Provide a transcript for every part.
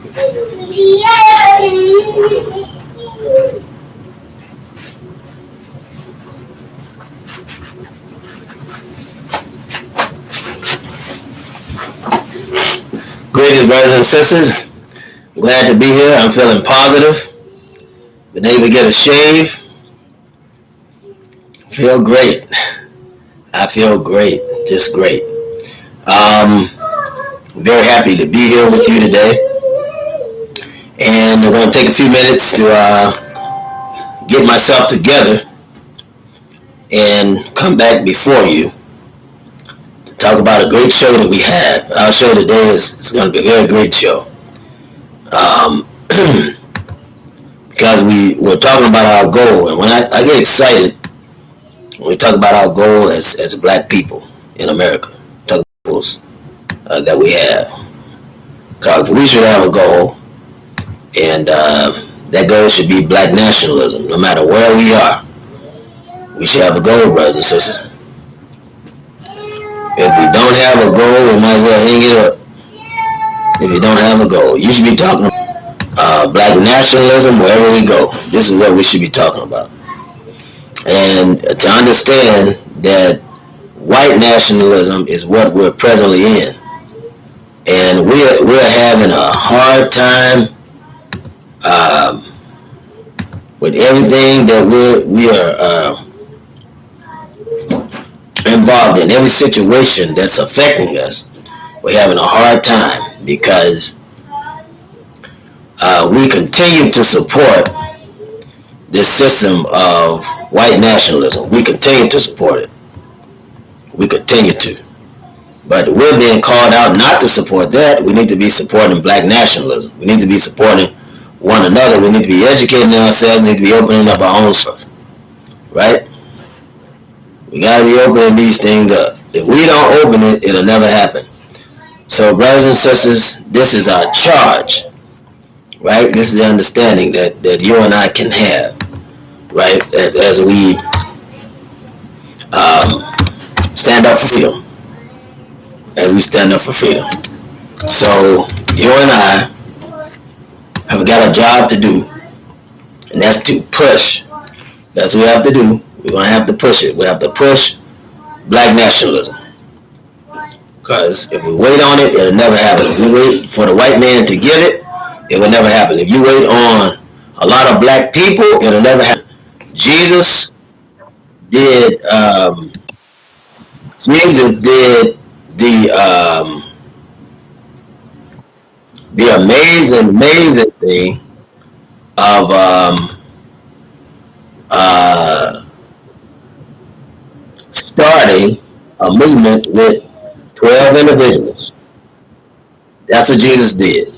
Greetings, brothers and sisters. Glad to be here. I'm feeling positive. Been able to get a shave. Feel great. I feel great. Just great. Very happy to be here with you today. And I'm going to take a few minutes to get myself together and come back before you to talk about a great show that we have. Our show today is going to be a very great show. Because we're talking about our goal, and when I get excited when we talk about our goal as black people in America, talk about goals that we have, because we should have a goal, and that goal should be black nationalism. No matter where we are, we should have a goal, brothers and sisters. If we don't have a goal, we might as well hang it up. If you don't have a goal, you should be talking about black nationalism wherever we go. This is what we should be talking about. And to understand that white nationalism is what we're presently in. And we're having a hard time with everything that we are involved in, every situation that's affecting us. We're having a hard time because we continue to support this system of white nationalism. We continue to support it. We continue to. But we're being called out not to support that. We need to be supporting black nationalism. We need to be supporting one another. We need to be educating ourselves. We need to be opening up our own stuff. Right? We got to be opening these things up. If we don't open it, it'll never happen. So, brothers and sisters, this is our charge. Right? This is the understanding that you and I can have. Right? As we stand up for freedom. As we stand up for freedom. So, you and I have got a job to do. And that's to push. That's what we have to do. We're going to have to push it. We have to push black nationalism. Because if we wait on it, it'll never happen. If we wait for the white man to give it, it will never happen. If you wait on a lot of black people, it'll never happen. Jesus did the amazing thing of starting a movement with 12 individuals. That's what Jesus did.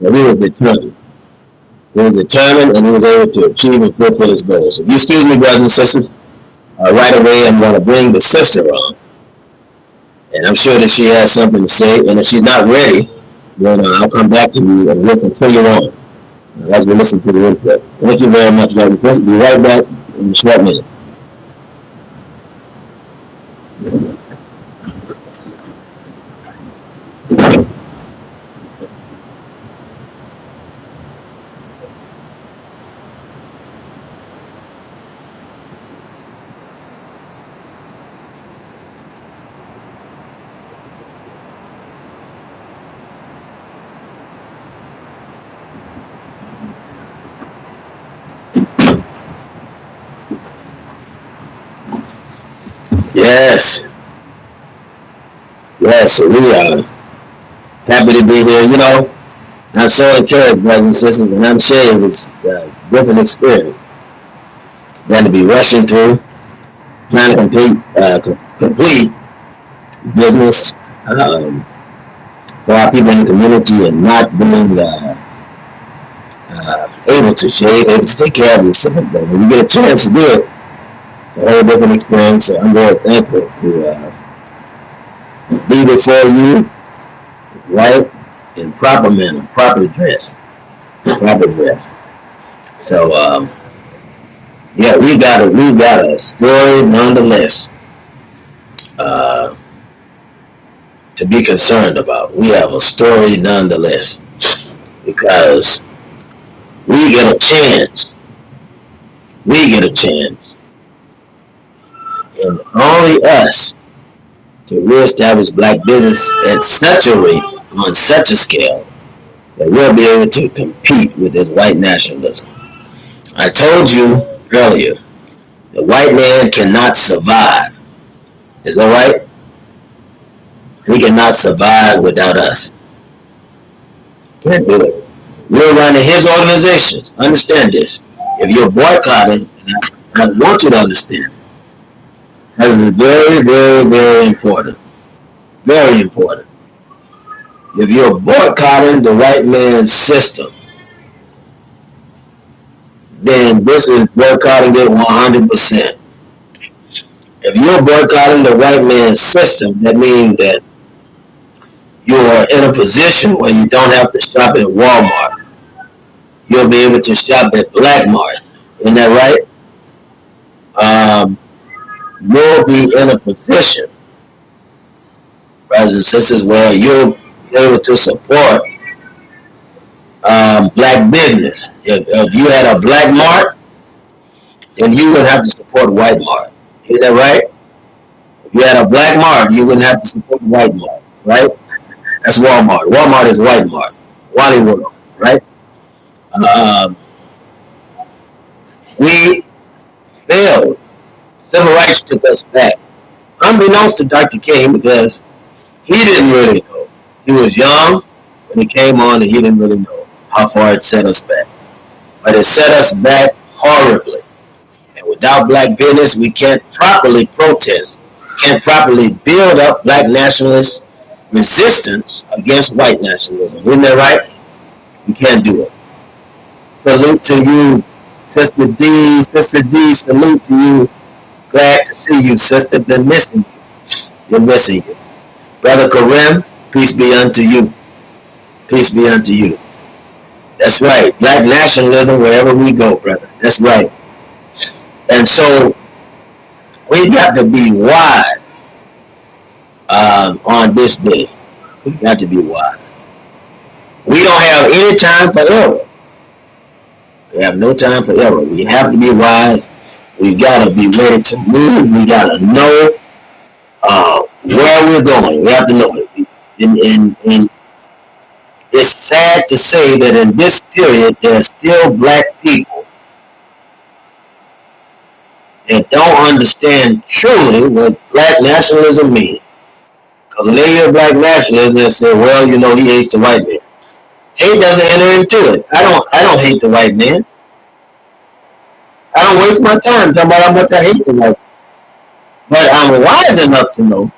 And he was determined. He was determined, and he was able to achieve and fulfill his goals. If you excuse me, brothers and sisters, right away I'm going to bring the sister on. And I'm sure that she has something to say. And if she's not ready, then I'll come back to you and we'll continue on as we listen to the input. Thank you very much, brothers. We'll be right back in a short minute. Yes, so we are happy to be here. You know, I'm so encouraged, brothers and sisters, and I'm sharing this different experience than to be rushing through, trying to complete business for our people in the community and not being able to shave, able to take care of yourself. But when you get a chance to do it, it's a whole different experience. So I'm very thankful to be before you, right, in proper manner, proper dress. So, yeah, we got a story nonetheless to be concerned about. We have a story nonetheless. because we get a chance. We get a chance, and only us, to reestablish black business at such a rate, on such a scale, that we'll be able to compete with this white nationalism. I told you earlier, the white man cannot survive. Is that right? He cannot survive without us. Can't do it. We're running his organizations. Understand this. If you're boycotting, and I want you to understand, that is very, very, very important. Very important. If you're boycotting the white man's system, then this is boycotting it 100%. If you're boycotting the white man's system, that means that you are in a position where you don't have to shop at Walmart. You'll be able to shop at Black Mart. Isn't that right? You'll be in a position, brothers and sisters, where you'll be able to support black business. If you had a Black Mart, then you wouldn't have to support White Mart. Isn't that right? If you had a Black Mart, you wouldn't have to support White Mart, right? That's Walmart. Walmart is White Mart. Wally World, right? We failed. Civil rights took us back. Unbeknownst to Dr. King, because he didn't really know. He was young when he came on, and he didn't really know how far it set us back. But it set us back horribly. And without black business, we can't properly protest, can't properly build up black nationalist resistance against white nationalism. Isn't that right? We can't do it. Salute to you, Sister D. Sister D, salute to you. Glad to see you, sister. Been missing you. Been missing you. Brother Karim, peace be unto you. Peace be unto you. That's right. Black nationalism wherever we go, brother. That's right. And so we got to be wise on this day. We got to be wise. We don't have any time for error. We have no time for error. We have to be wise. We got to be ready to move. We got to know where we're going. We have to know it. And it's sad to say that in this period, there are still black people that don't understand truly what black nationalism means. Because when they hear black nationalism, they say, well, you know, he hates the white man. Hate doesn't enter into it. I don't hate the white man. I don't waste my time talking about how much I hate the white man. But I'm wise enough to know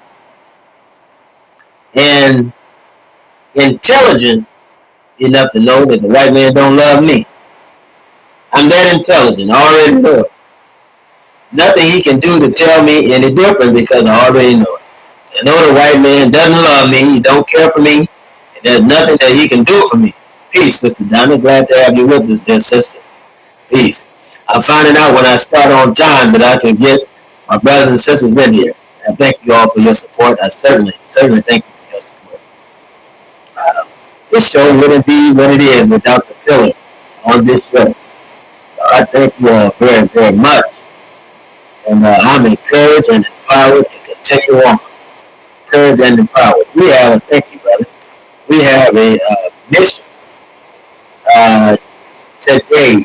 and intelligent enough to know that the white man don't love me. I'm that intelligent. I already know it. Nothing he can do to tell me any different because I already know it. I know the white man doesn't love me. He don't care for me. And there's nothing that he can do for me. Peace, Sister Diamond. Glad to have you with us, dear sister. Peace. I'm finding out when I start on time that I can get my brothers and sisters in here. And thank you all for your support. I certainly thank you for your support. This show wouldn't be what it is without the pillars on this show. So I thank you all very, very much. And I'm encouraged and empowered to continue on. Encouraged and empowered. We have, thank you, brother. We have a mission today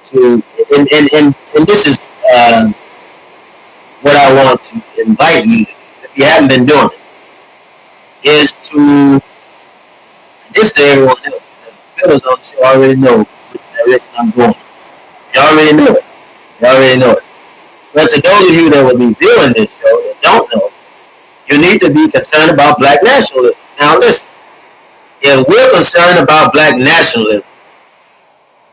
to, and this is what I want to invite you to do, if you haven't been doing it, is to, this to everyone else, because the pillars on the show already know which direction I'm going. They already know it. They already know it. But to those of you that will be viewing this show that don't know, you need to be concerned about black nationalism. Now listen, if we're concerned about black nationalism,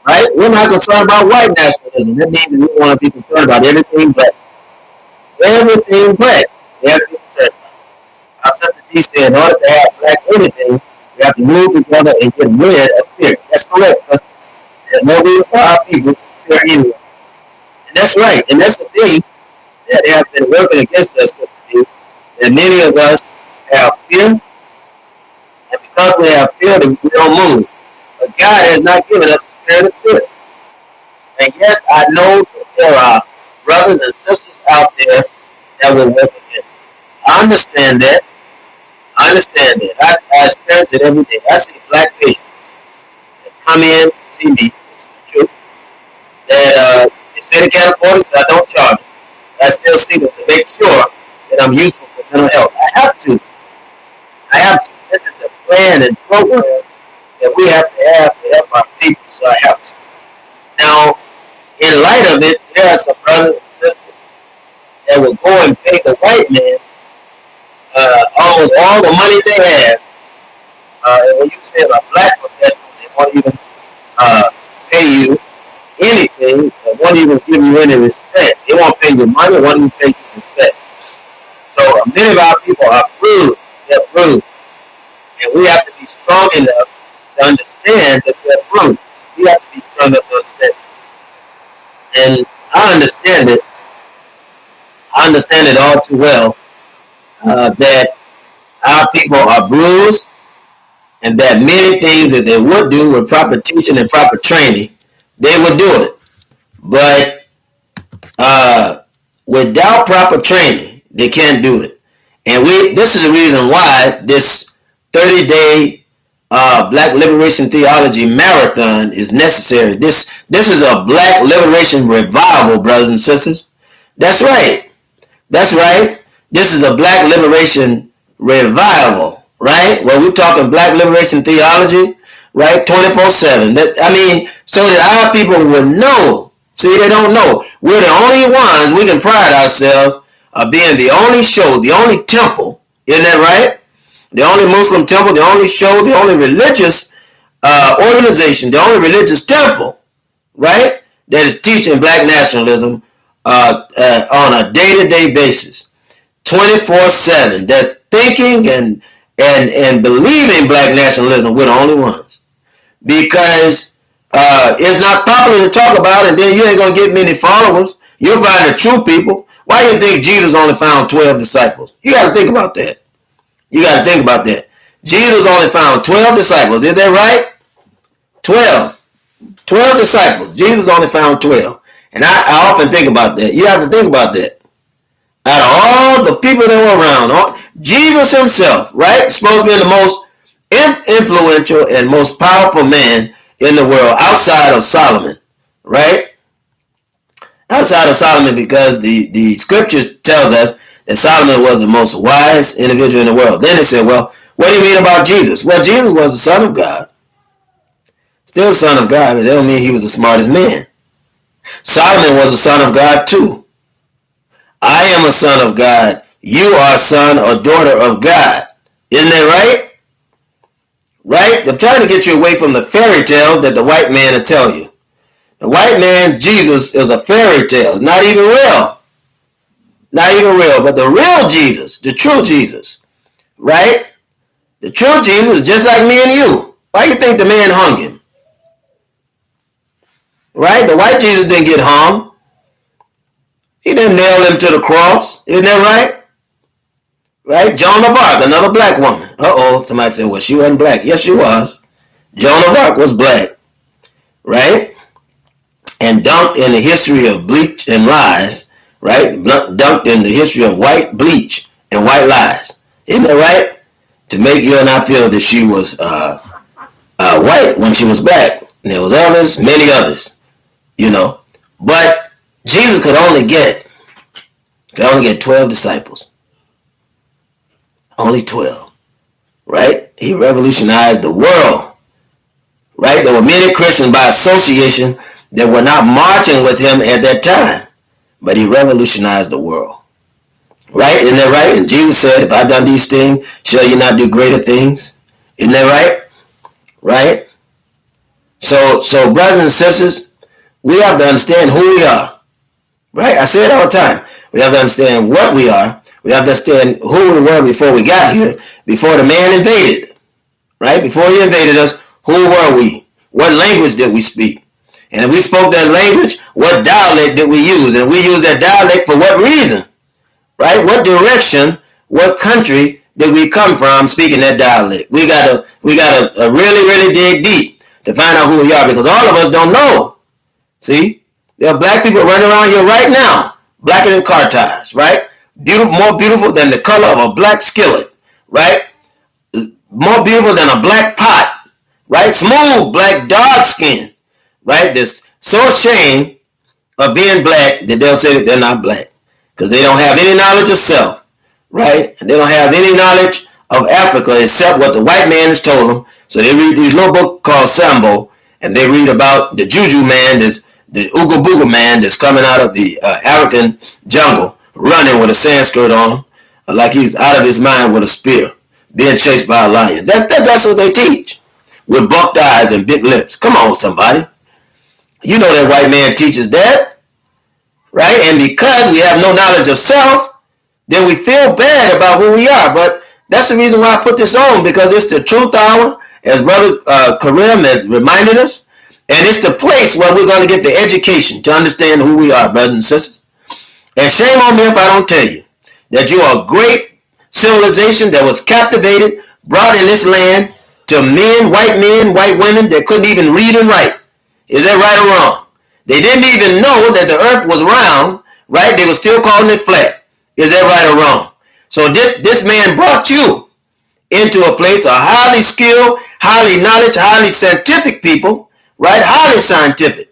right, we're not concerned about white nationalism. That means that we want to be concerned about everything black. Everything black, we have to be concerned about. Our sister D said, in order to have black anything, we have to move together and get rid of fear. That's correct, sister. There's no reason for our people to fear anyone. And that's right. And that's the thing that have been working against us, sister D, that many of us have fear And because we have fear, we don't move. But God has not given us a spirit of fear. And yes, I know that there are brothers and sisters out there that will work against us. I understand that. I understand that. I experience it every day. I see black patients that come in to see me. This is the truth. That they say they can't afford it, so I don't charge them. But I still see them to make sure that I'm useful for mental health. I have to. I have to. This is the plan and program that we have to help our people, so I have to. Now, in light of it, there are some brothers and sisters that will go and pay the white man almost all the money they have. And when you say a black professional, they won't even pay you anything. They won't even give you any respect. They won't pay you money, won't even pay you respect. So many of our people are bruised. They're bruised. And we have to be strong enough to understand that they're bruised. We have to be strong enough to understand it. And I understand it. I understand it all too well that our people are bruised and that many things that they would do with proper teaching and proper training, they would do it. But without proper training, they can't do it. And this is the reason why this 30-day Black Liberation Theology Marathon is necessary. This is a Black Liberation Revival, brothers and sisters. That's right. That's right. This is a Black Liberation Revival, right? Well, we're talking Black Liberation Theology, right? 24/7. I mean, so that our people would know. See, they don't know. We're the only ones, we can pride ourselves of being the only show, the only temple, isn't that right? The only Muslim temple, the only show, the only religious organization, the only religious temple, right? That is teaching black nationalism on a day-to-day basis, 24/7. That's thinking and believing black nationalism. We're the only ones. Because it's not popular to talk about it, and then you ain't going to get many followers. You'll find the true people. Why do you think Jesus only found 12 disciples? You got to think about that. You got to think about that. Jesus only found 12 disciples. Is that right? 12. 12 disciples. Jesus only found 12. And I often think about that. You have to think about that. Out of all the people that were around, Jesus himself, right, supposed to be the most influential and most powerful man in the world outside of Solomon, right? Outside of Solomon, because the scriptures tells us that Solomon was the most wise individual in the world. Then they said, well, what do you mean about Jesus? Well, Jesus was the Son of God. Still the Son of God, but that don't mean he was the smartest man. Solomon was the Son of God too. I am a son of God. You are a son or daughter of God. Isn't that right? Right? They're trying to get you away from the fairy tales that the white man will tell you. The white man, Jesus, is a fairy tale. Not even real. Not even real. But the real Jesus, the true Jesus, right? The true Jesus is just like me and you. Why do you think the man hung him? Right? The white Jesus didn't get hung. He didn't nail him to the cross. Isn't that right? Right? Joan of Arc, another black woman. Uh-oh. Somebody said, well, she wasn't black. Yes, she was. Joan of Arc was black. Right? And dunked in the history of bleach and lies. Right? Dunked in the history of white bleach and white lies. Isn't that right? To make you and I feel that she was white when she was black. And there was others, many others. You know. But Jesus could only get 12 disciples. Only 12. Right? He revolutionized the world. Right? There were many Christians by association that were not marching with him at that time. But he revolutionized the world. Right? Isn't that right? And Jesus said, if I've done these things, shall you not do greater things? Isn't that right? Right? So brothers and sisters, we have to understand who we are. Right? I say it all the time. We have to understand what we are. We have to understand who we were before we got here, before the man invaded. Right? Before he invaded us, who were we? What language did we speak? And if we spoke that language, what dialect did we use? And we use that dialect for what reason? Right? What direction, what country that we come from speaking that dialect. We gotta really, really dig deep to find out who we are, because all of us don't know. See, there are black people running around here right now, blacker than car tires, right? Beautiful, more beautiful than the color of a black skillet, right? More beautiful than a black pot, right? Smooth, black, dark skin, right? This so ashamed of being black that they'll say that they're not black because they don't have any knowledge of self, right? And they don't have any knowledge of Africa except what the white man has told them. So they read these little books called Sambo, and they read about the Juju man, the Ooga Booga man that's coming out of the African jungle, running with a sand skirt on, like he's out of his mind with a spear, being chased by a lion. That's what they teach, with bucked eyes and big lips. Come on, somebody. You know that white man teaches that, right? And because we have no knowledge of self, then we feel bad about who we are. But that's the reason why I put this on, because it's the truth hour, as Brother Karim has reminded us, and it's the place where we're going to get the education to understand who we are, brothers and sisters. And shame on me if I don't tell you that you are a great civilization that was captivated, brought in this land to men, white women that couldn't even read and write. Is that right or wrong? They didn't even know that the earth was round, right? They were still calling it flat. Is that right or wrong? So this man brought you into a place of highly skilled, highly knowledge, highly scientific people, right? Highly scientific,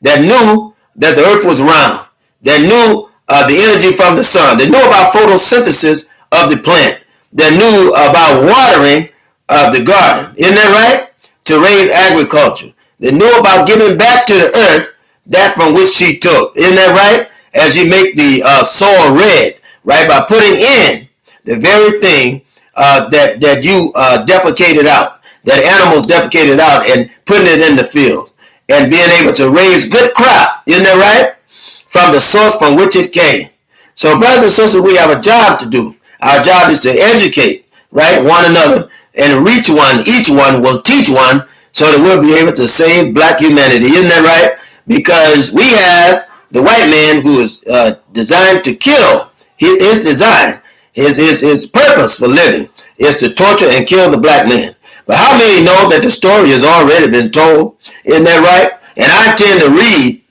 that knew that the earth was round, that knew the energy from the sun, that knew about photosynthesis of the plant, that knew about watering of the garden. Isn't that right? To raise agriculture. They knew about giving back to the earth that from which she took. Isn't that right? As you make the soil red, right? By putting in the very thing that you defecated out, that animals defecated out, and putting it in the fields, and being able to raise good crop. Isn't that right? From the source from which it came. So, brothers and sisters, we have a job to do. Our job is to educate, right, one another, and reach one. Each one will teach one, so that we'll be able to save black humanity. Isn't that right? Because we have the white man who is designed to kill. His design, his purpose for living is to torture and kill the black man. But how many know that the story has already been told? Isn't that right? And I intend to read.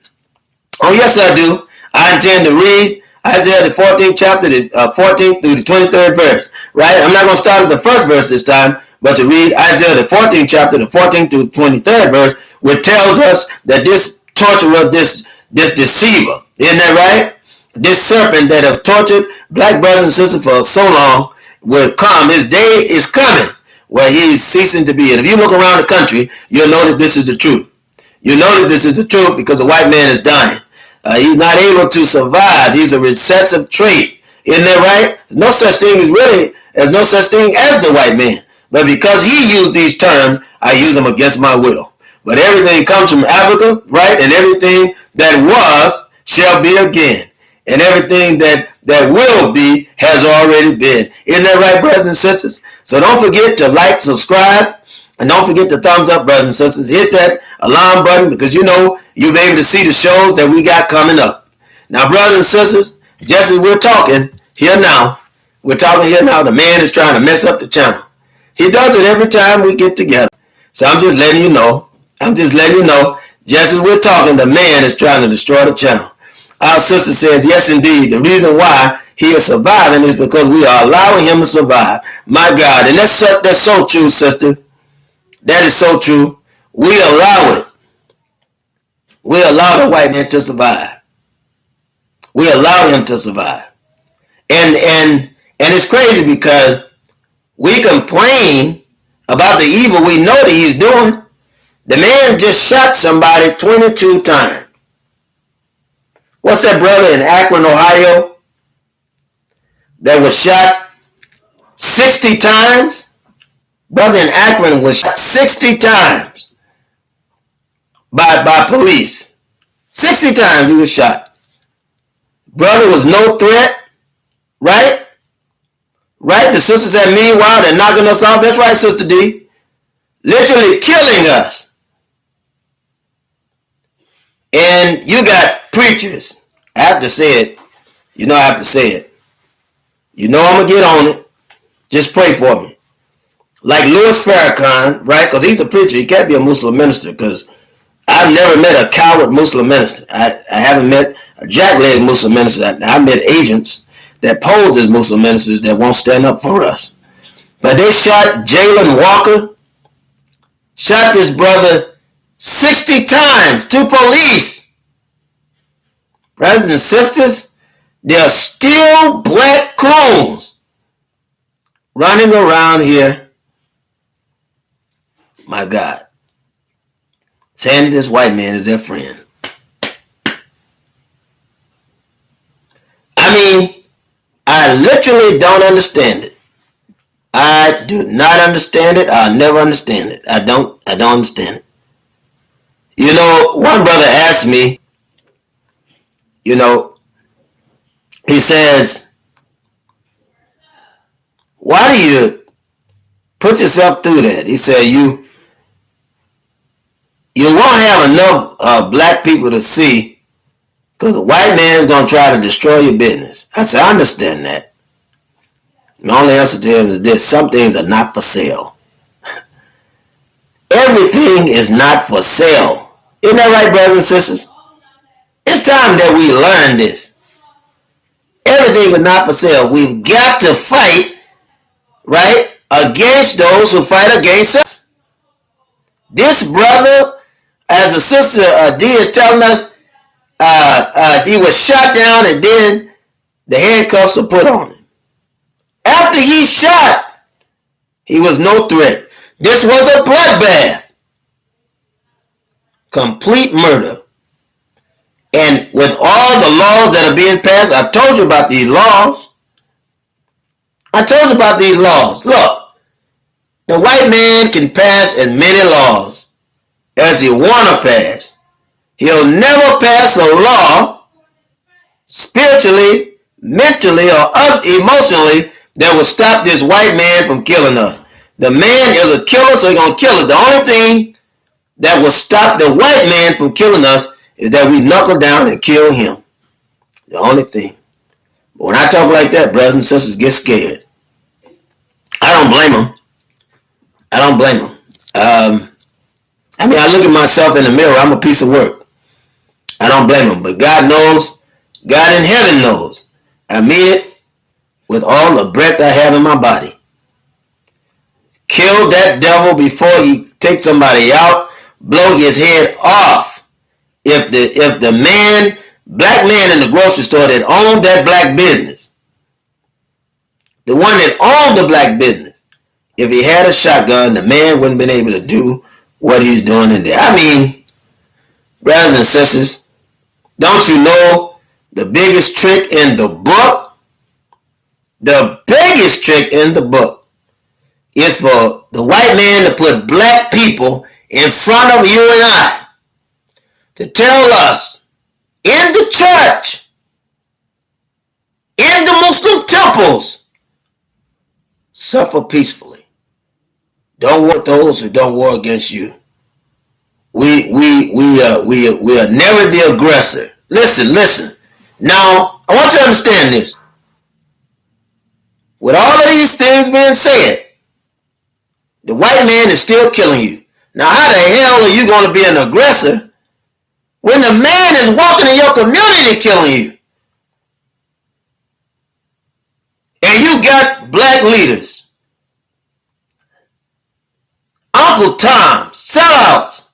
Oh, yes, I do. I intend to read Isaiah the 14th chapter, the 14th through the 23rd verse, right? I'm not going to start at the first verse this time, but to read Isaiah the 14th chapter, the 14th through the 23rd verse, which tells us that this torturer, this deceiver, isn't that right? This serpent that have tortured black brothers and sisters for so long will come. His day is coming where he is ceasing to be. And if you look around the country, you'll know that this is the truth. You know that this is the truth because the white man is dying. He's not able to survive. He's a recessive trait. Isn't that right? There's no such thing as the white man. But because he used these terms, I use them against my will. But everything comes from Africa, right? And everything that was shall be again. And everything that will be has already been. Isn't that right, brothers and sisters? So don't forget to like, subscribe, and don't forget to thumbs up, brothers and sisters. Hit that alarm button because you know you'll be able to see the shows that we got coming up. Now, brothers and sisters, just as we're talking here now, the man is trying to mess up the channel. He does it every time we get together. So I'm just letting you know. Just as we're talking, the man is trying to destroy the channel. Our sister says, yes, indeed. The reason why he is surviving is because we are allowing him to survive. My God. And that's so true, sister. That is so true. We allow it. We allow the white man to survive. We allow him to survive. And it's crazy because we complain about the evil we know that he's doing. The man just shot somebody 22 times. What's that brother in Akron, Ohio, that was shot 60 times? Brother in Akron was shot 60 times by police. 60 times he was shot. Brother was no threat, right? Right? The sister said, meanwhile, they're knocking us off. That's right, Sister D. Literally killing us. And you got preachers. I have to say it. You know I have to say it. You know I'm going to get on it. Just pray for me. Like Louis Farrakhan, right? Because he's a preacher. He can't be a Muslim minister because I've never met a coward Muslim minister. I haven't met a jackleg Muslim minister. I met agents that pose as Muslim ministers that won't stand up for us. But they shot Jalen Walker, shot this brother 60 times, 2 police. Brothers and sisters, there are still black coons running around here, my God, saying that this white man is their friend. I mean, I literally don't understand it. I do not understand it. I'll never understand it. I don't understand it. You know, one brother asked me, you know, he says, why do you put yourself through that? He said, you won't have enough black people to see because the white man is going to try to destroy your business. I said, I understand that. My only answer to him is this: some things are not for sale. Everything is not for sale. Isn't that right, brothers and sisters? It's time that we learn this. Everything is not for sale. We've got to fight, right, against those who fight against us. This brother, as the sister D is telling us, he was shot down and then the handcuffs were put on him. After he shot, he was no threat. This was a bloodbath. Complete murder. And with all the laws that are being passed, I've told you about these laws. Look, the white man can pass as many laws as he want to pass. He'll never pass a law spiritually, mentally, or emotionally that will stop this white man from killing us. The man is a killer, so he's going to kill us. The only thing that will stop the white man from killing us is that we knuckle down and kill him. The only thing. But when I talk like that, brothers and sisters get scared. I don't blame them. I mean, I look at myself in the mirror. I'm a piece of work. I don't blame them. But God knows. God in heaven knows. I mean it with all the breath I have in my body. Kill that devil before he takes somebody out. Blow his head off. If the black man in the grocery store that owned that black business, the one that owned the black business, if he had a shotgun, the man wouldn't have been able to do what he's doing in there. I mean, brothers and sisters, don't you know the biggest trick in the book? The biggest trick in the book is for the white man to put black people in front of you and I to tell us in the church, in the Muslim temples, suffer peacefully. Don't war with those who don't war against you. We are never the aggressor. Listen. Now, I want you to understand this. With all of these things being said, the white man is still killing you. Now, how the hell are you going to be an aggressor when the man is walking in your community killing you? And you got black leaders, Uncle Tom, sellouts,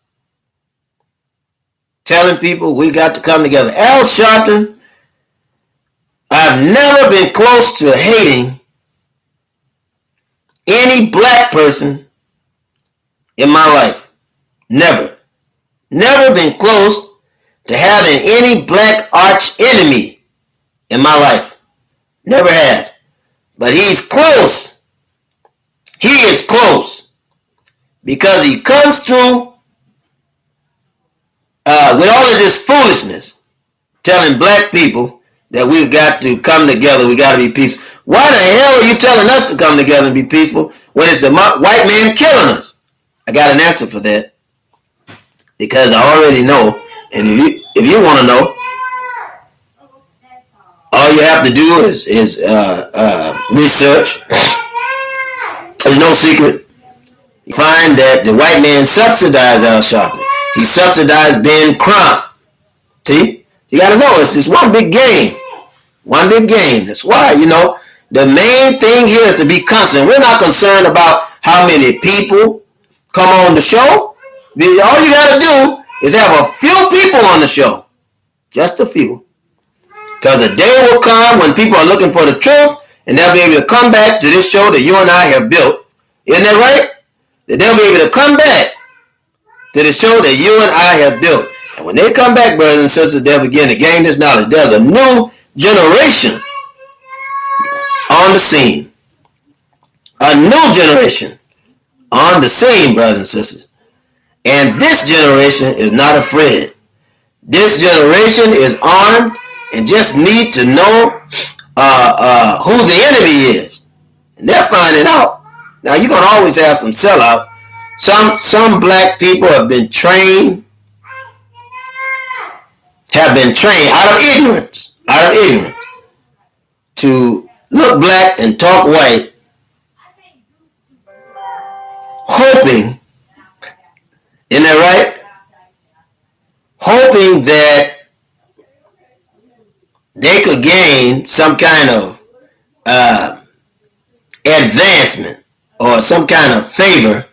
telling people we got to come together. Al Sharpton, I've never been close to hating any black person in my life. Never. Never been close to having any black arch enemy in my life. Never had. But he's close. He is close. Because he comes through with all of this foolishness, telling black people that we've got to come together, we got to be peaceful. Why the hell are you telling us to come together and be peaceful when it's the white man killing us? I got an answer for that. Because I already know, and if you want to know, all you have to do is research It's no secret. You find that the white man subsidized our shopping. He subsidized being crump. See? You got to know, it's just one big game. One big game. That's why, the main thing here is to be constant. We're not concerned about how many people come on the show. All you got to do is have a few people on the show. Just a few. Because a day will come when people are looking for the truth, and they'll be able to come back to this show that you and I have built. Isn't that right? That they'll be able to come back to the show that you and I have built. And when they come back, brothers and sisters, they'll begin to gain this knowledge. There's a new generation on the scene. A new generation on the scene, brothers and sisters. And this generation is not afraid. This generation is armed and just need to know who the enemy is. And they're finding out. Now, you're going to always have some sellouts. Some black people have been trained out of ignorance, to look black and talk white, hoping, isn't that right? Hoping that they could gain some kind of advancement or some kind of favor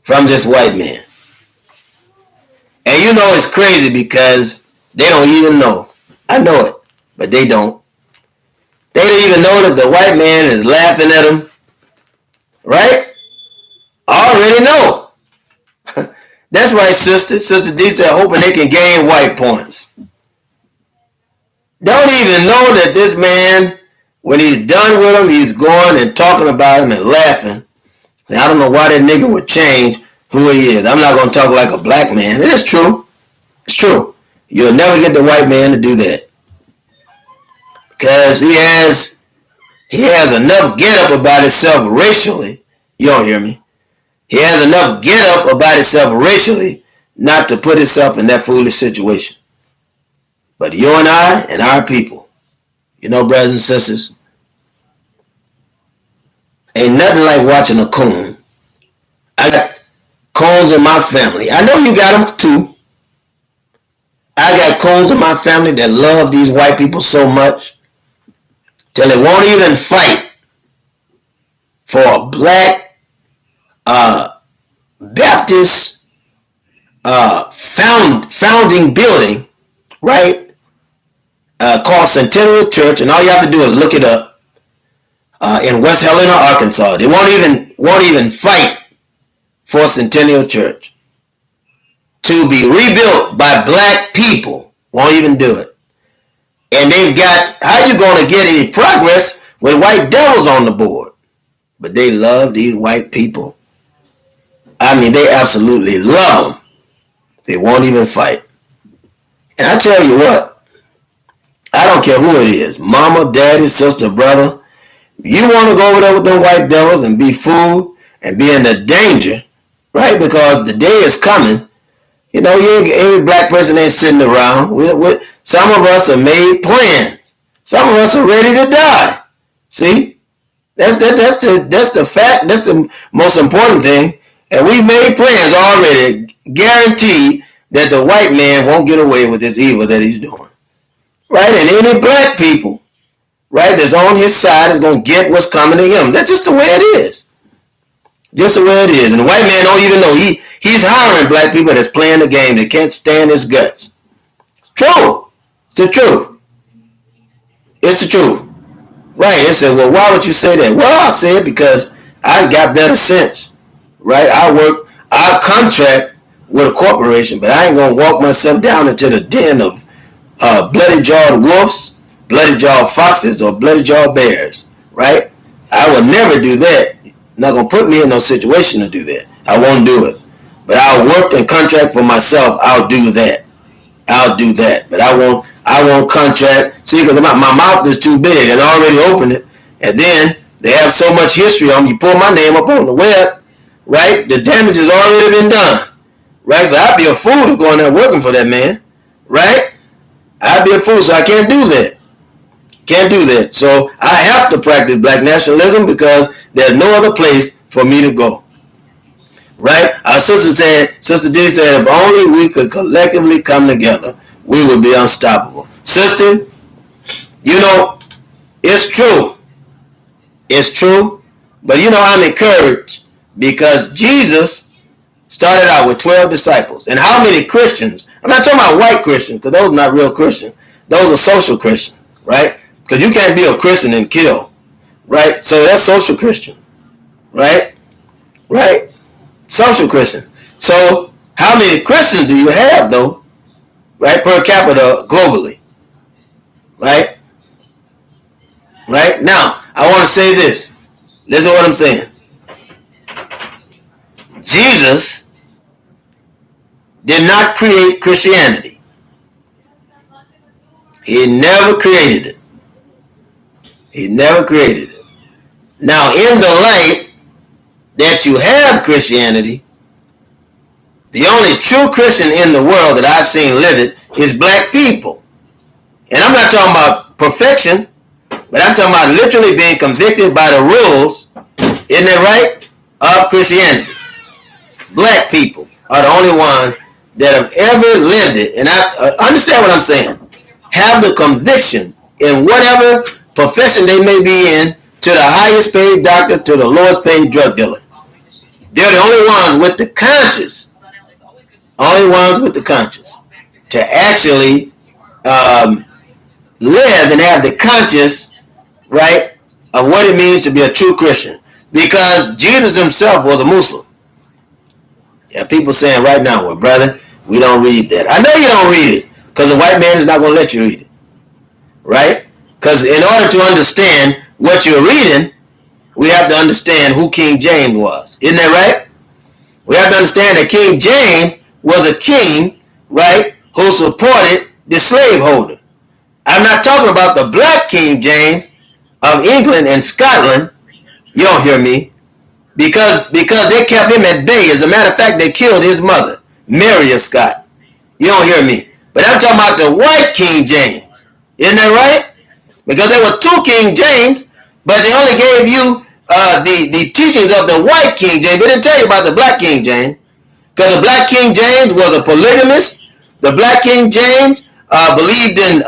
from this white man. And it's crazy because they don't even know. I know it, but they don't. They don't even know that the white man is laughing at them. Right? I already know. That's right, sister. Sister D said, hoping they can gain white points. Don't even know that this man, when he's done with him, he's going and talking about him and laughing. I don't know why that nigga would change who he is. I'm not going to talk like a black man. It is true. It's true. You'll never get the white man to do that. Because he has enough get up about himself racially. You don't hear me? He has enough get up about himself racially not to put himself in that foolish situation. But you and I and our people, brothers and sisters, ain't nothing like watching a coon. I got coons in my family. I know you got them too. I got coons in my family that love these white people so much till they won't even fight for a black Baptist founding building, right? Called Centennial Church, and all you have to do is look it up. In West Helena, Arkansas. They won't even fight for Centennial Church to be rebuilt by black people. Won't even do it. And they've got, how you going to get any progress with white devils on the board? But they love these white people. I mean, they absolutely love them. They won't even fight. And I tell you what, I don't care who it is, mama, daddy, sister, brother. You want to go over there with them white devils and be fooled and be in the danger, right? Because the day is coming. Every black person ain't sitting around. Some of us have made plans. Some of us are ready to die. See? That's the fact. That's the most important thing. And we've made plans already, guaranteed that the white man won't get away with this evil that he's doing. Right? And any black people, right, that's on his side is going to get what's coming to him. That's just the way it is. Just the way it is. And the white man don't even know. He's hiring black people that's playing the game that can't stand his guts. It's true. It's the truth. It's the truth. Right. They said, well, why would you say that? Well, I say it because I got better sense. Right? I contract with a corporation, but I ain't going to walk myself down into the den of bloody-jawed wolves, bloody-jawed foxes, or bloody-jawed bears. Right? I would never do that. Not going to put me in no situation to do that. I won't do it. But I'll work and contract for myself. I'll do that. But I won't contract. See, because my mouth is too big and I already opened it. And then they have so much history on me. You pull my name up on the web, right? The damage has already been done. Right? So I'd be a fool to go in there working for that man. Right? I'd be a fool, so I can't do that. Can't do that. So I have to practice black nationalism because there's no other place for me to go. Right? Our Sister D said, if only we could collectively come together, we would be unstoppable. Sister, you know, it's true. It's true. But you know, I'm encouraged because Jesus started out with 12 disciples. And how many Christians? I'm not talking about white Christians, because those are not real Christians. Those are social Christians, right? Because you can't be a Christian and kill, right? So that's social Christian, right? Right? Social Christian. So how many Christians do you have, though, right, per capita globally, right? Right? Now, I want to say this. Listen to what I'm saying. Jesus did not create Christianity. He never created it. He never created it. Now, in the light that you have Christianity, the only true Christian in the world that I've seen live it is black people. And I'm not talking about perfection, but I'm talking about literally being convicted by the rules, isn't that right, of Christianity. Black people are the only ones that have ever lived it. And I understand what I'm saying. Have the conviction in whatever profession they may be in, to the highest paid doctor, to the lowest paid drug dealer. They're the only ones with the conscience, to actually live and have the conscience, right, of what it means to be a true Christian. Because Jesus himself was a Muslim. Yeah, people saying right now, well, brother, we don't read that. I know you don't read it, because the white man is not going to let you read it, right? Because in order to understand what you're reading, we have to understand who King James was. Isn't that right? We have to understand that King James was a king, right, who supported the slaveholder. I'm not talking about the black King James of England and Scotland. You don't hear me. Because they kept him at bay. As a matter of fact, they killed his mother, Mary of Scott. You don't hear me. But I'm talking about the white King James. Isn't that right? Because there were two King James, but they only gave you the teachings of the white King James. They didn't tell you about the black King James. Because the black King James was a polygamist. The black King James believed in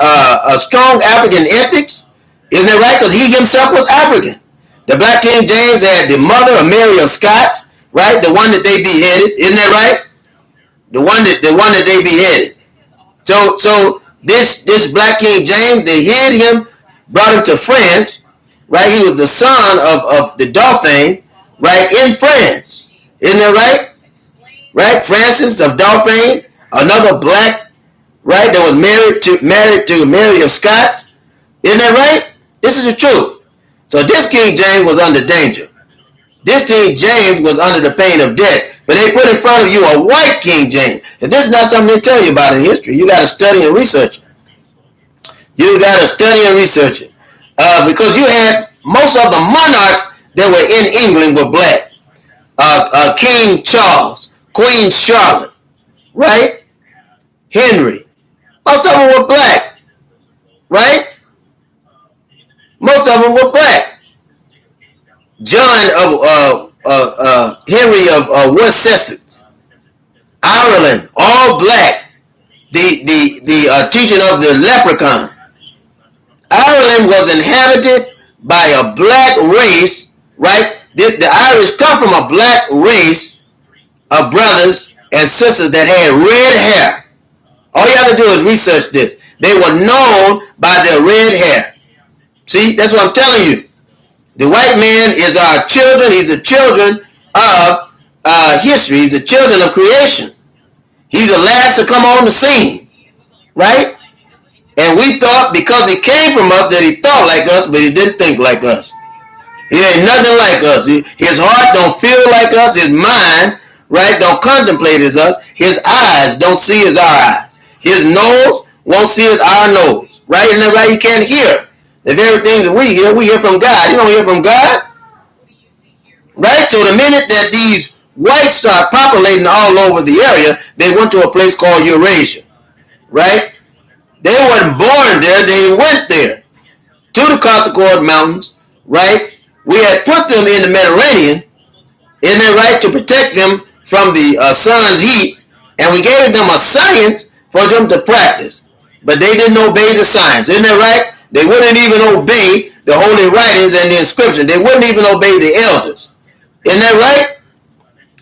strong African ethics. Isn't that right? Because he himself was African. The black King James had the mother of Mary of Scott, right? The one that they beheaded. Isn't that right? The one that they beheaded. So this black King James, they hid him, brought him to France, right? He was the son of the Dauphin, right, in France. Isn't that right? Right? Francis of Dauphin, another black, right, that was married to Mary of Scott. Isn't that right? This is the truth. So this King James was under danger. This King James was under the pain of death. But they put in front of you a white King James. And this is not something they tell you about in history. You got to study and research it. You got to study and research it. Because you had most of the monarchs that were in England were black. King Charles, Queen Charlotte, right? Henry. Most of them were black, right? Most of them were black. John of Henry of West Sussex, Ireland, all black. The teaching of the Leprechaun. Ireland was inhabited by a black race, right? The Irish come from a black race of brothers and sisters that had red hair. All you have to do is research this. They were known by their red hair. See, that's what I'm telling you. The white man is our children. He's the children of history. He's the children of creation. He's the last to come on the scene, right? And we thought because he came from us that he thought like us, but he didn't think like us. He ain't nothing like us. His heart don't feel like us. His mind, right, don't contemplate as us. His eyes don't see as our eyes. His nose won't see as our nose, right? Isn't that right? He can't hear the very things that we hear from God. You don't hear from God, right? So the minute that these whites start populating all over the area, they went to a place called Eurasia, right? They weren't born there, they went there to the Caucasus Mountains, right? We had put them in the Mediterranean, Isn't that right? To protect them from the sun's heat. And we gave them a science for them to practice. But they didn't obey the science. Isn't that right? They wouldn't even obey the holy writings and the inscription. They wouldn't even obey the elders. Isn't that right?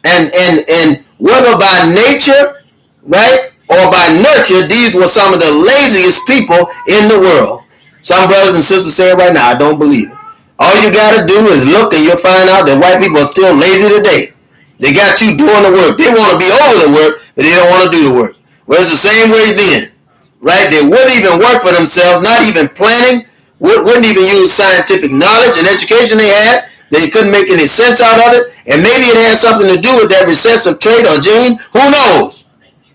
And whether by nature, right, or by nurture, these were some of the laziest people in the world. Some brothers and sisters say right now, I don't believe it. All you got to do is look and you'll find out that white people are still lazy today. They got you doing the work. They want to be over the work, but they don't want to do the work. Well, it's the same way then, right? They wouldn't even work for themselves, not even planning, wouldn't even use scientific knowledge and education they had. They couldn't make any sense out of it. And maybe it had something to do with that recessive trait or gene. Who knows?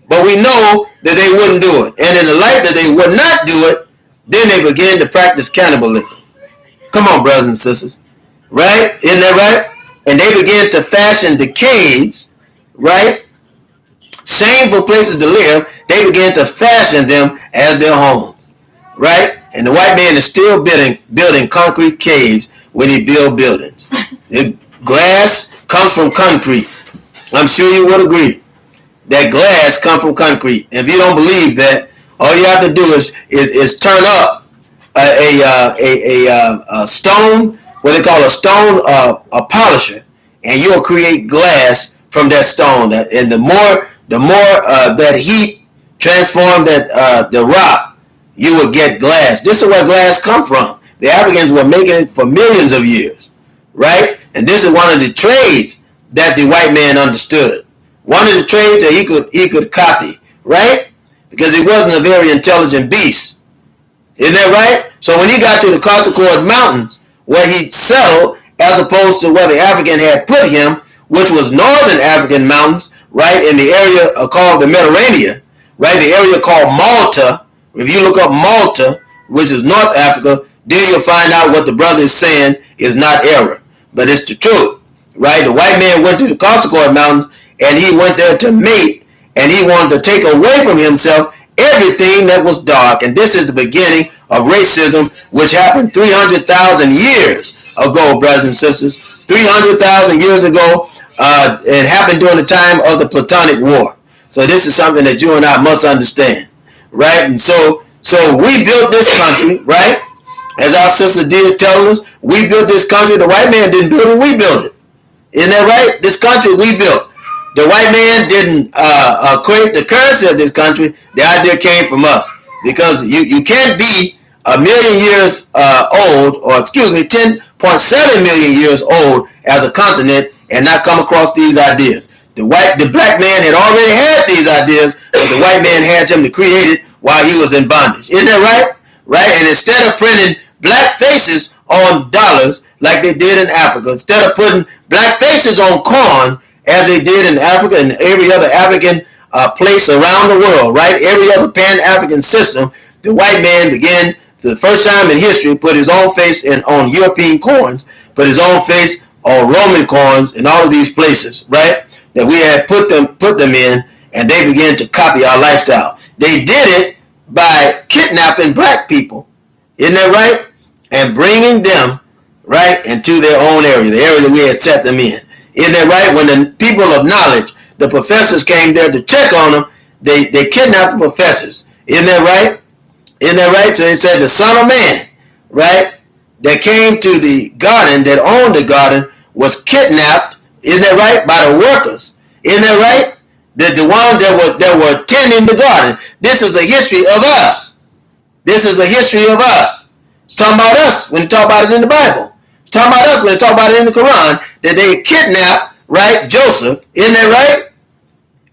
But we know that they wouldn't do it. And in the light that they would not do it, then they began to practice cannibalism. Come on, brothers and sisters. Right? Isn't that right? And they began to fashion the caves, right? Shameful places to live. They began to fashion them as their homes. Right? And the white man is still building concrete caves when he builds buildings. The glass comes from concrete. I'm sure you would agree that glass comes from concrete. And if you don't believe that, all you have to do is turn up a stone, what they call a stone a polisher, and you'll create glass from that stone. And the more that heat transform the rock, you will get glass. This is where glass come from. The Africans were making it for millions of years, right? And this is one of the trades that the white man understood. One of the trades that he could copy, right? Because he wasn't a very intelligent beast. Isn't that right? So when he got to the Carsacord Mountains, where he settled, as opposed to where the African had put him, which was northern African mountains, right, in the area called the Mediterranean, right, the area called Malta. If you look up Malta, which is North Africa, then you'll find out what the brother is saying is not error, but it's the truth, right? The white man went to the Carsacord Mountains, and he went there to mate, and he wanted to take away from himself everything that was dark. And this is the beginning of racism, which happened 300,000 years ago, brothers and sisters. 300,000 years ago, it happened during the time of the Platonic War. So this is something that you and I must understand, right? And so we built this country, right? As our sister did tell us, we built this country. The white man didn't build it, we built it. Isn't that right? This country we built. The white man didn't create the currency of this country. The idea came from us. Because you can't be a million years old, or excuse me, 10.7 million years old as a continent and not come across these ideas. The black man had already had these ideas, but the white man had them to create it while he was in bondage. Isn't that right? Right? And instead of printing black faces on dollars like they did in Africa, instead of putting black faces on corn as they did in Africa and every other African place around the world, right? Every other Pan-African system, the white man began, for the first time in history, put his own face on European coins, put his own face on Roman coins in all of these places, right? That we had put them in, and they began to copy our lifestyle. They did it by kidnapping black people, isn't that right? And bringing them, right, into their own area, the area that we had set them in. Isn't that right? When the people of knowledge, the professors came there to check on them, they kidnapped the professors. Isn't that right? Isn't that right? So they said the Son of Man, right, that came to the garden, that owned the garden, was kidnapped, isn't that right, by the workers. Isn't that right? The ones that were tending the garden. This is a history of us. This is a history of us. It's talking about us when they talk about it in the Bible. It's talking about us when they talk about it in the Quran, that they kidnapped, right, Joseph, isn't that right?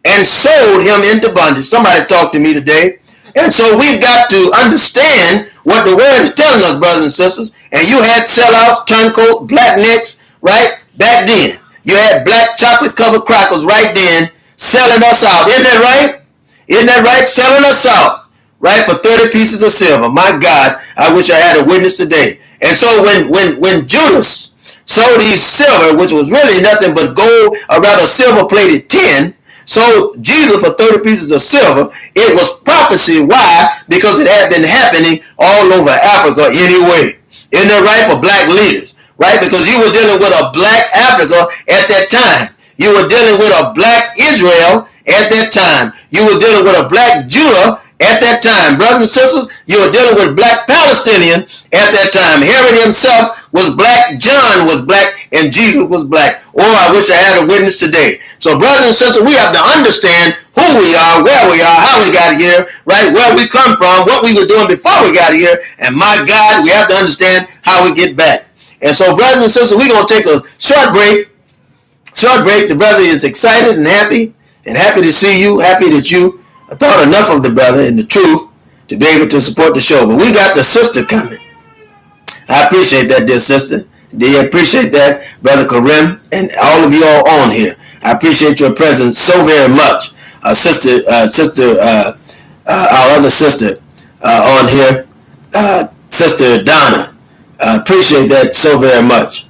And sold him into bondage. Somebody talked to me today. And so we've got to understand what the word is telling us, brothers and sisters. And you had sellouts, turncoat, black necks, right, back then. You had black chocolate-covered crackers right then selling us out. Isn't that right? Isn't that right? Selling us out, right, for 30 pieces of silver. My God, I wish I had a witness today. And so when Judas sold his silver, which was really nothing but gold, or rather silver-plated tin, sold Jesus for 30 pieces of silver, it was prophecy. Why? Because it had been happening all over Africa anyway. Isn't that right? For black leaders. right? Because you were dealing with a black Africa at that time. You were dealing with a black Israel at that time. You were dealing with a black Judah at that time. Brothers and sisters, you were dealing with black Palestinian at that time. Herod himself was black, John was black, and Jesus was black. Oh, I wish I had a witness today. So brothers and sisters, we have to understand who we are, where we are, how we got here, right? Where we come from, what we were doing before we got here. And my God, we have to understand how we get back. And so brothers and sisters, we're going to take a short break. The brother is excited and happy to see you, happy that you thought enough of the brother and the truth to be able to support the show. But we got the sister coming. I appreciate that, dear sister. Do you appreciate that, Brother Karim, and all of you all on here? I appreciate your presence so very much. Our other sister on here, Sister Donna. I appreciate that so very much,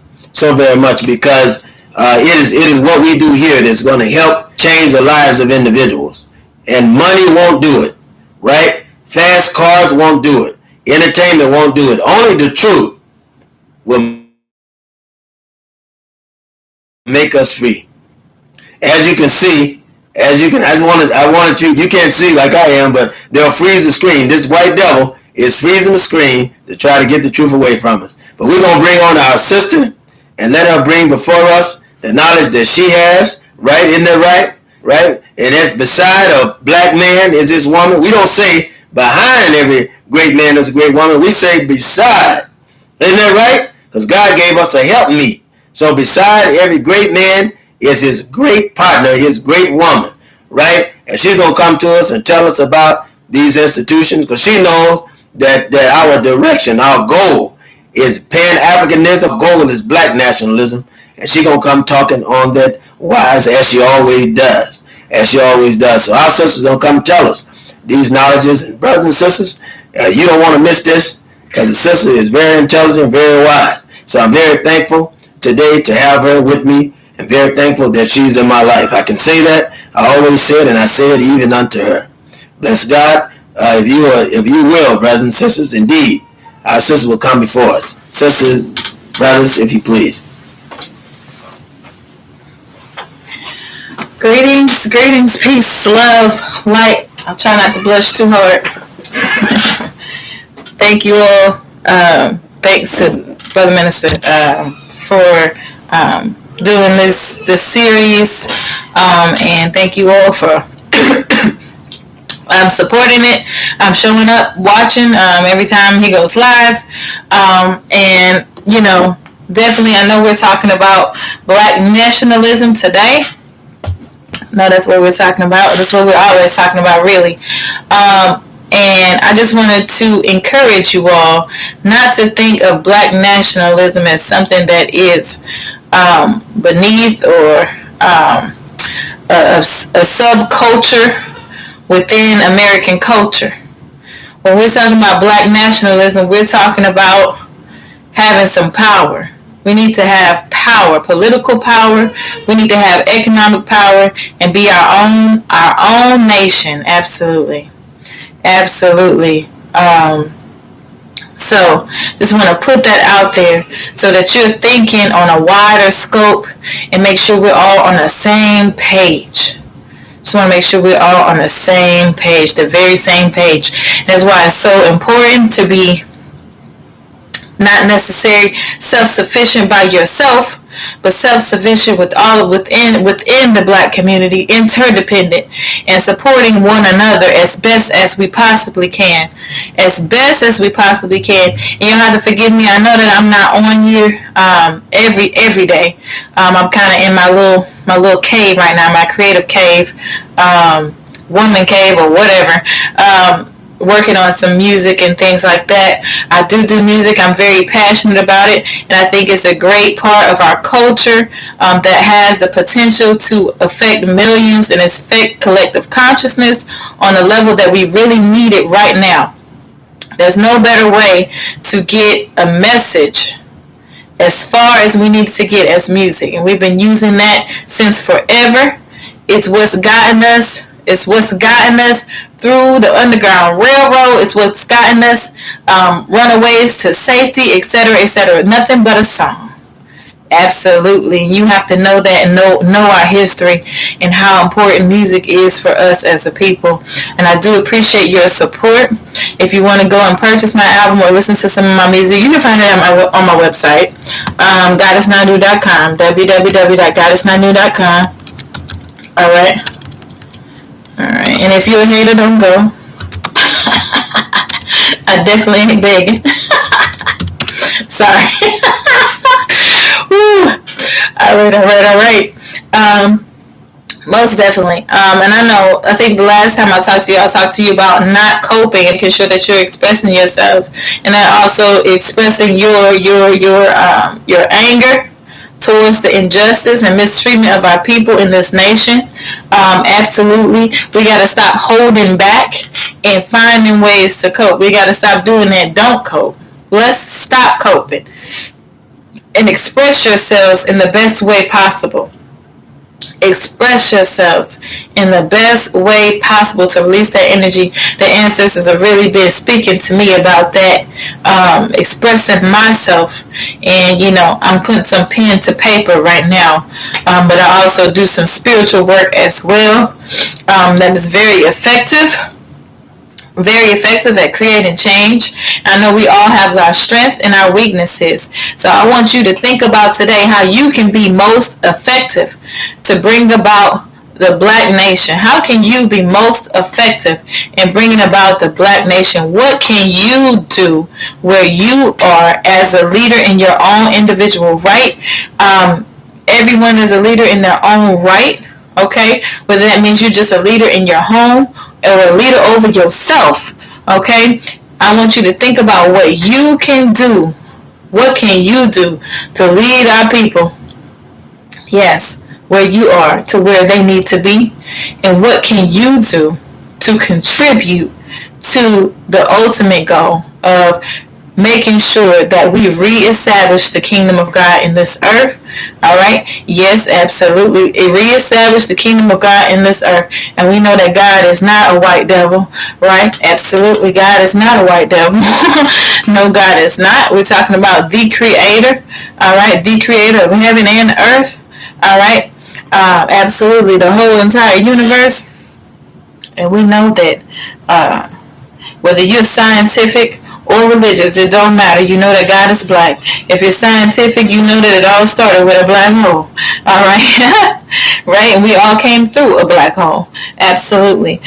because it is what we do here that's going to help change the lives of individuals. And money won't do it, right? Fast cars won't do it. Entertainment won't do it. Only the truth will make us free. As you can see, I wanted you can't see like I am, but they'll freeze the screen. This white devil is freezing the screen to try to get the truth away from us. But we're going to bring on our sister and let her bring before us the knowledge that she has, right? Isn't that right? Right? And that's beside a black man is this woman. We don't say behind every great man is a great woman. We say beside. Isn't that right? Because God gave us a helpmeet. So beside every great man is his great partner, his great woman, right? And she's going to come to us and tell us about these institutions, because she knows that our direction, our goal is Pan-Africanism, goal is black nationalism, and she's going to come talking on that wise as she always does. So our sisters going to come tell us these knowledges. And brothers and sisters, you don't want to miss this, because the sister is very intelligent, very wise. So I'm very thankful today to have her with me, and very thankful that she's in my life. I can say that. I always say it, and I say it even unto her. Bless God. If you will, brothers and sisters, indeed, our sisters will come before us. Sisters, brothers, if you please. Greetings, peace, love, light. I'll try not to blush too hard. Thank you all. Thanks to Brother Minister for doing this series, and thank you all for supporting it. I'm showing up, watching every time he goes live, and definitely I know we're talking about black nationalism today. No, that's what we're talking about. That's what we're always talking about, really. And I just wanted to encourage you all not to think of black nationalism as something that is beneath or a subculture within American culture. When we're talking about black nationalism, we're talking about having some power. We need to have power, political power. We need to have economic power and be our own nation. Absolutely. So just want to put that out there so that you're thinking on a wider scope and make sure we're all on the same page. Just want to make sure we're all on the same page, the very same page. That's why it's so important to be not necessarily self-sufficient by yourself, but self-sufficient within the black community, interdependent, and supporting one another as best as we possibly can. And you'll have to forgive me. I know that I'm not on here every day. I'm kind of in my little cave right now, my creative cave, woman cave or whatever. Working on some music and things like that. I do music. I'm very passionate about it, and I think it's a great part of our culture that has the potential to affect millions and affect collective consciousness on a level that we really need it right now. There's no better way to get a message as far as we need to get as music, and we've been using that since forever. It's what's gotten us through the Underground Railroad. It's what's gotten us runaways to safety, etc., etc. Nothing but a song. Absolutely. You have to know that and know our history and how important music is for us as a people. And I do appreciate your support. If you want to go and purchase my album or listen to some of my music, you can find it on my website, goddessnanu.com, www.goddessnanu.com. All right. All right. And if you're a hater, don't go. I definitely ain't begging. Sorry. Woo. All right. Most definitely. And I think the last time I talked to you about not coping and making sure that you're expressing yourself, and then also expressing your anger towards the injustice and mistreatment of our people in this nation. Absolutely. We got to stop holding back and finding ways to cope. We got to stop doing that. Don't cope. Let's stop coping and express yourselves in the best way possible. Express yourselves in the best way possible to release that energy. The ancestors have really been speaking to me about that, expressing myself. And, I'm putting some pen to paper right now. But I also do some spiritual work as well. That is very effective at creating change. I know we all have our strengths and our weaknesses. So I want you to think about today how you can be most effective to bring about the Black nation. How can you be most effective in bringing about the Black nation? What can you do where you are as a leader in your own individual right? Everyone is a leader in their own right. Okay, whether that means you're just a leader in your home or a leader over yourself. Okay, I want you to think about what you can do. What can you do to lead our people? Yes, where you are to where they need to be. And what can you do to contribute to the ultimate goal of making sure that we reestablish the kingdom of God in this earth? All right. Yes, absolutely. Reestablish the kingdom of God in this earth. And we know that God is not a white devil, right? Absolutely. God is not a white devil. No, God is not. We're talking about the creator. All right. The creator of heaven and earth. All right. Absolutely. The whole entire universe. And we know that whether you're scientific or religious, it don't matter. You know that God is Black. If you're scientific, you know that it all started with a black hole. All right. Right? And we all came through a black hole. Absolutely.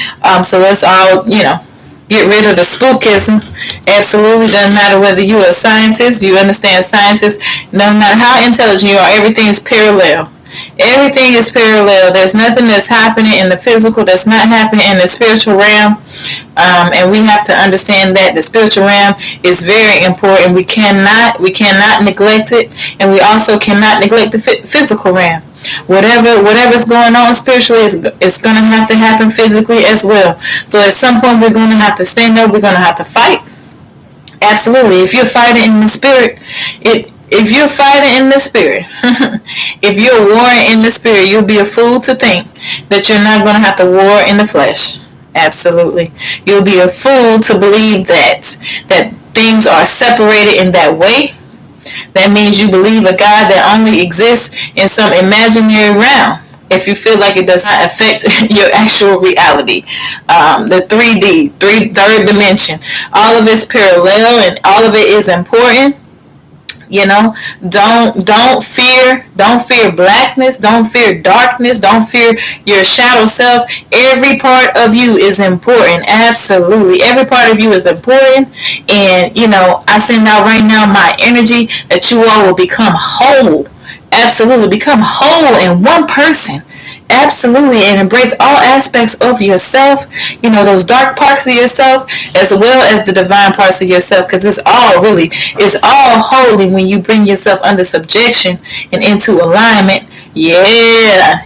So let's all, get rid of the spookism. Absolutely. Doesn't matter whether you're a scientist, you understand scientists. No matter how intelligent you are, everything is parallel. Everything is parallel. There's nothing that's happening in the physical that's not happening in the spiritual realm. And we have to understand that the spiritual realm is very important. We cannot neglect it, and we also cannot neglect the physical realm. Whatever's going on spiritually is going to have to happen physically as well. So at some point we're going to have to stand up. We're going to have to fight. Absolutely. If you're fighting in the spirit, if you're fighting in the spirit, if you're warring in the spirit, you'll be a fool to think that you're not going to have to war in the flesh. Absolutely. You'll be a fool to believe that things are separated in that way. That means you believe a God that only exists in some imaginary realm. If you feel like it does not affect your actual reality, the 3D, third dimension, all of it's parallel and all of it is important. Don't fear blackness, don't fear darkness, don't fear your shadow self. Every part of you is important. Absolutely. Every part of you is important. And, I send out right now my energy that you all will become whole. Absolutely. Become whole in one person. Absolutely. And embrace all aspects of yourself, those dark parts of yourself as well as the divine parts of yourself, because it's all holy when you bring yourself under subjection and into alignment. Yeah.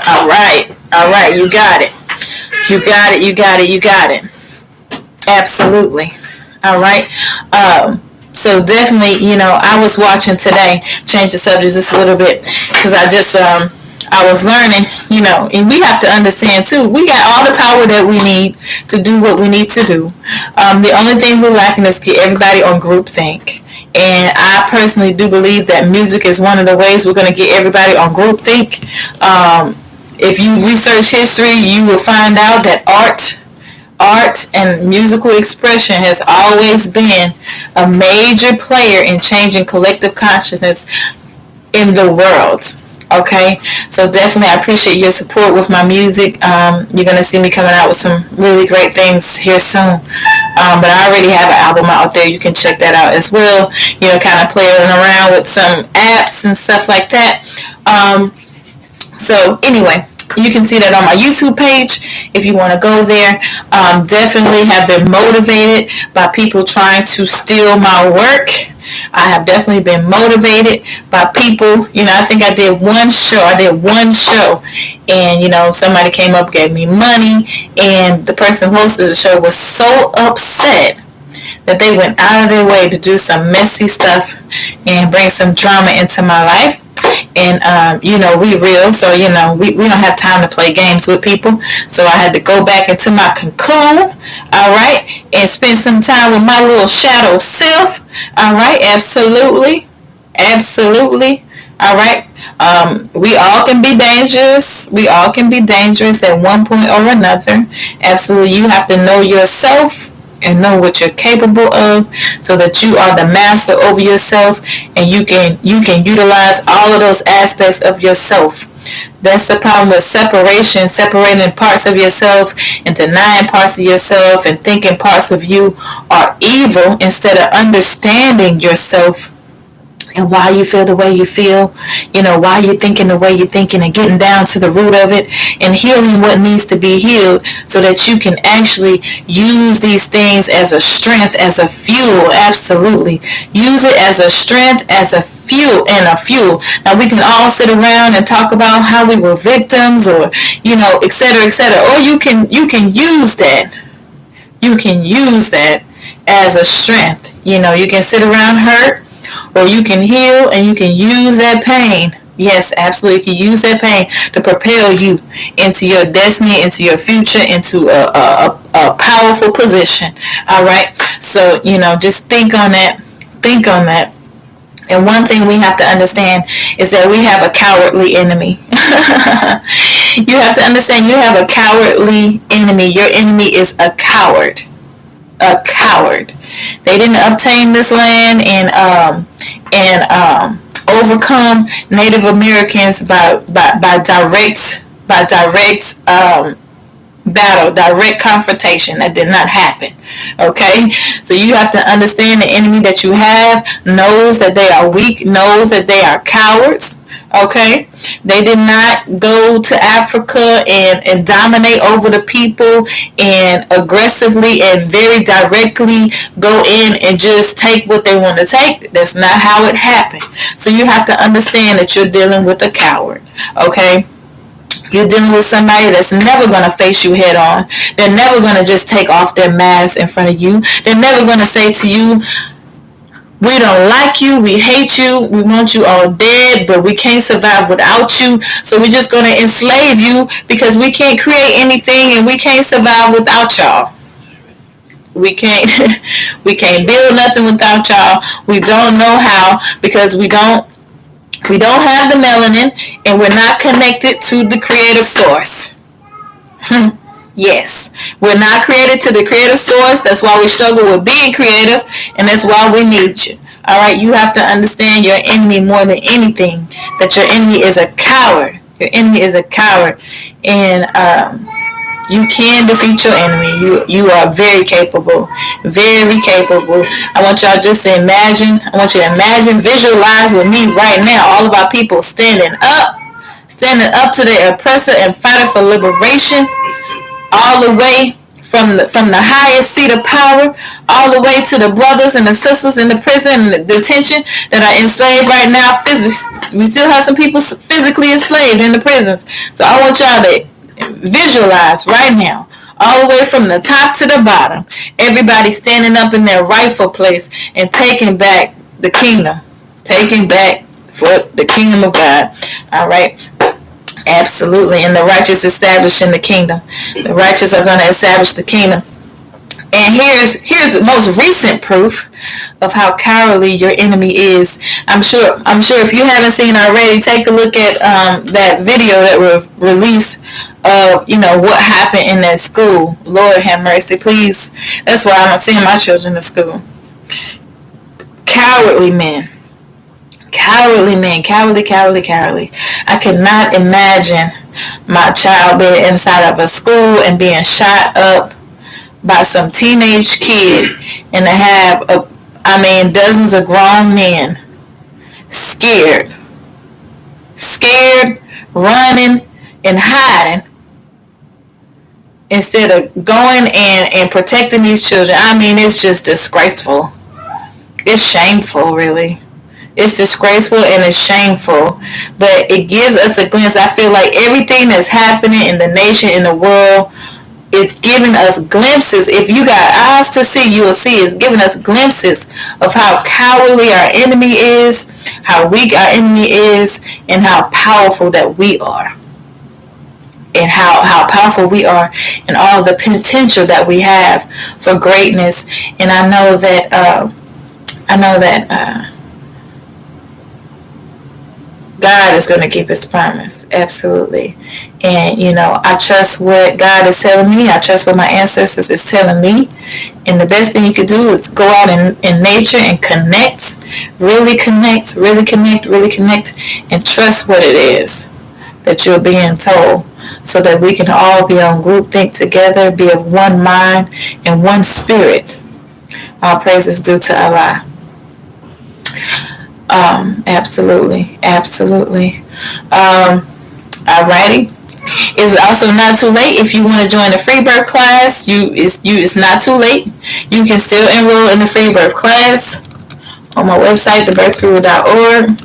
All right. You got it. Absolutely. All right. So definitely, I was watching today, change the subject just a little bit, because I just I was learning, and we have to understand too, we got all the power that we need to do what we need to do. The only thing we're lacking is get everybody on groupthink. And I personally do believe that music is one of the ways we're going to get everybody on groupthink. If you research history, you will find out that art and musical expression has always been a major player in changing collective consciousness in the world. Okay, so definitely I appreciate your support with my music. You're going to see me coming out with some really great things here soon. But I already have an album out there. You can check that out as well. Kind of playing around with some apps and stuff like that. So anyway, you can see that on my YouTube page if you want to go there. Definitely have been motivated by people trying to steal my work. I have definitely been motivated by people. I think I did one show, and somebody came up, gave me money, and the person who hosted the show was so upset that they went out of their way to do some messy stuff and bring some drama into my life. And we real, so we don't have time to play games with people. So I had to go back into my cocoon, all right, and spend some time with my little shadow self. All right, absolutely, all right. We all can be dangerous. We all can be dangerous at one point or another. Absolutely, you have to know yourself and know what you're capable of, so that you are the master over yourself, and you can utilize all of those aspects of yourself. That's the problem with separation, separating parts of yourself and denying parts of yourself and thinking parts of you are evil instead of understanding yourself and why you feel the way you feel, why you're thinking the way you're thinking, and getting down to the root of it and healing what needs to be healed, so that you can actually use these things as a strength, as a fuel. Absolutely. Use it as a strength, as a fuel. Now we can all sit around and talk about how we were victims, or, et cetera, or you can use that. You can use that as a strength. You can sit around hurt, or you can heal, and you can use that pain. Yes, absolutely. You can use that pain to propel you into your destiny, into your future, into a powerful position. All right. So, just think on that. And one thing we have to understand is that we have a cowardly enemy. You have to understand you have a cowardly enemy. Your enemy is a coward. A coward. They didn't obtain this land and overcome Native Americans by direct battle, direct confrontation. That did not happen. Okay, so you have to understand the enemy that you have knows that they are weak, knows that they are cowards. Okay, they did not go to Africa and dominate over the people and aggressively and very directly go in and just take what they want to take. That's not how it happened. So you have to understand that you're dealing with a coward. Okay, you're dealing with somebody that's never going to face you head on. They're never going to just take off their mask in front of you. They're never going to say to you, we don't like you, we hate you, we want you all dead, but we can't survive without you, so we're just going to enslave you because we can't create anything and we can't survive without y'all. We can't build nothing without y'all. We don't know how because we don't have the melanin and we're not connected to the creative source. Yes, we're not created to the creative source. That's why we struggle with being creative, and that's why we need you. All right, you have to understand your enemy more than anything, that your enemy is a coward. Your enemy is a coward, and you can defeat your enemy. You are very capable, very capable. I want y'all just to imagine. I want you to imagine, visualize with me right now, all of our people standing up to their oppressor and fighting for liberation. All the way from the highest seat of power, all the way to the brothers and the sisters in the prison and the detention that are enslaved right now. We still have some people physically enslaved in the prisons. So I want y'all to visualize right now, all the way from the top to the bottom, everybody standing up in their rightful place and taking back the kingdom, taking back for the kingdom of God. All right. Absolutely. And the righteous establishing the kingdom. The righteous are going to establish the kingdom. And here's the most recent proof of how cowardly your enemy is. I'm sure if you haven't seen already, take a look at that video that was released of what happened in that school. Lord have mercy, please. That's why I'm not sending my children to school. Cowardly men. Cowardly men. Cowardly. I cannot imagine my child being inside of a school and being shot up by some teenage kid, and to have dozens of grown men scared, running and hiding instead of going and protecting these children. It's just disgraceful. It's shameful, really. It's disgraceful and it's shameful, but it gives us a glimpse. I feel like everything that's happening in the nation, in the world, it's giving us glimpses. If you got eyes to see, you will see. It's giving us glimpses of how cowardly our enemy is, how weak our enemy is, and how powerful that we are. And how powerful we are, and all the potential that we have for greatness. And I know that God is going to keep his promise. Absolutely. And, I trust what God is telling me. I trust what my ancestors is telling me. And the best thing you could do is go out in nature and connect. Really connect. And trust what it is that you're being told, so that we can all be on groupthink together, be of one mind and one spirit. All praise is due to Allah. Absolutely. Alrighty. It's also not too late if you want to join the free birth class. It's not too late. You can still enroll in the free birth class on my website, thebirthguru.org.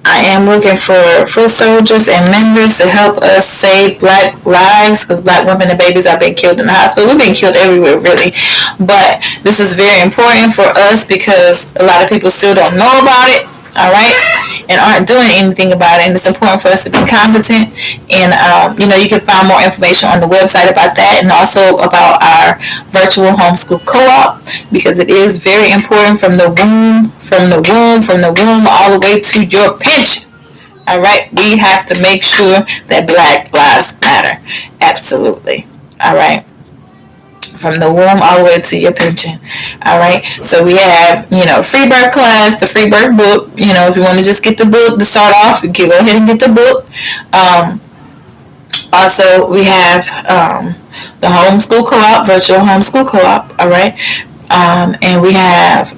I am looking for foot soldiers and members to help us save Black lives, because Black women and babies are being killed in the hospital. We've been killed everywhere, really. But this is very important for us because a lot of people still don't know about it, all right, and aren't doing anything about it. And it's important for us to be competent. And, you can find more information on the website about that, and also about our virtual homeschool co-op, because it is very important from the womb all the way to your pension. All right, we have to make sure that Black lives matter. Absolutely. All right, from the womb all the way to your pension. All right, so we have free birth class, the free birth book. If you want to just get the book to start off, you can go ahead and get the book. Also, we have the homeschool co-op, virtual homeschool co-op. All right, and we have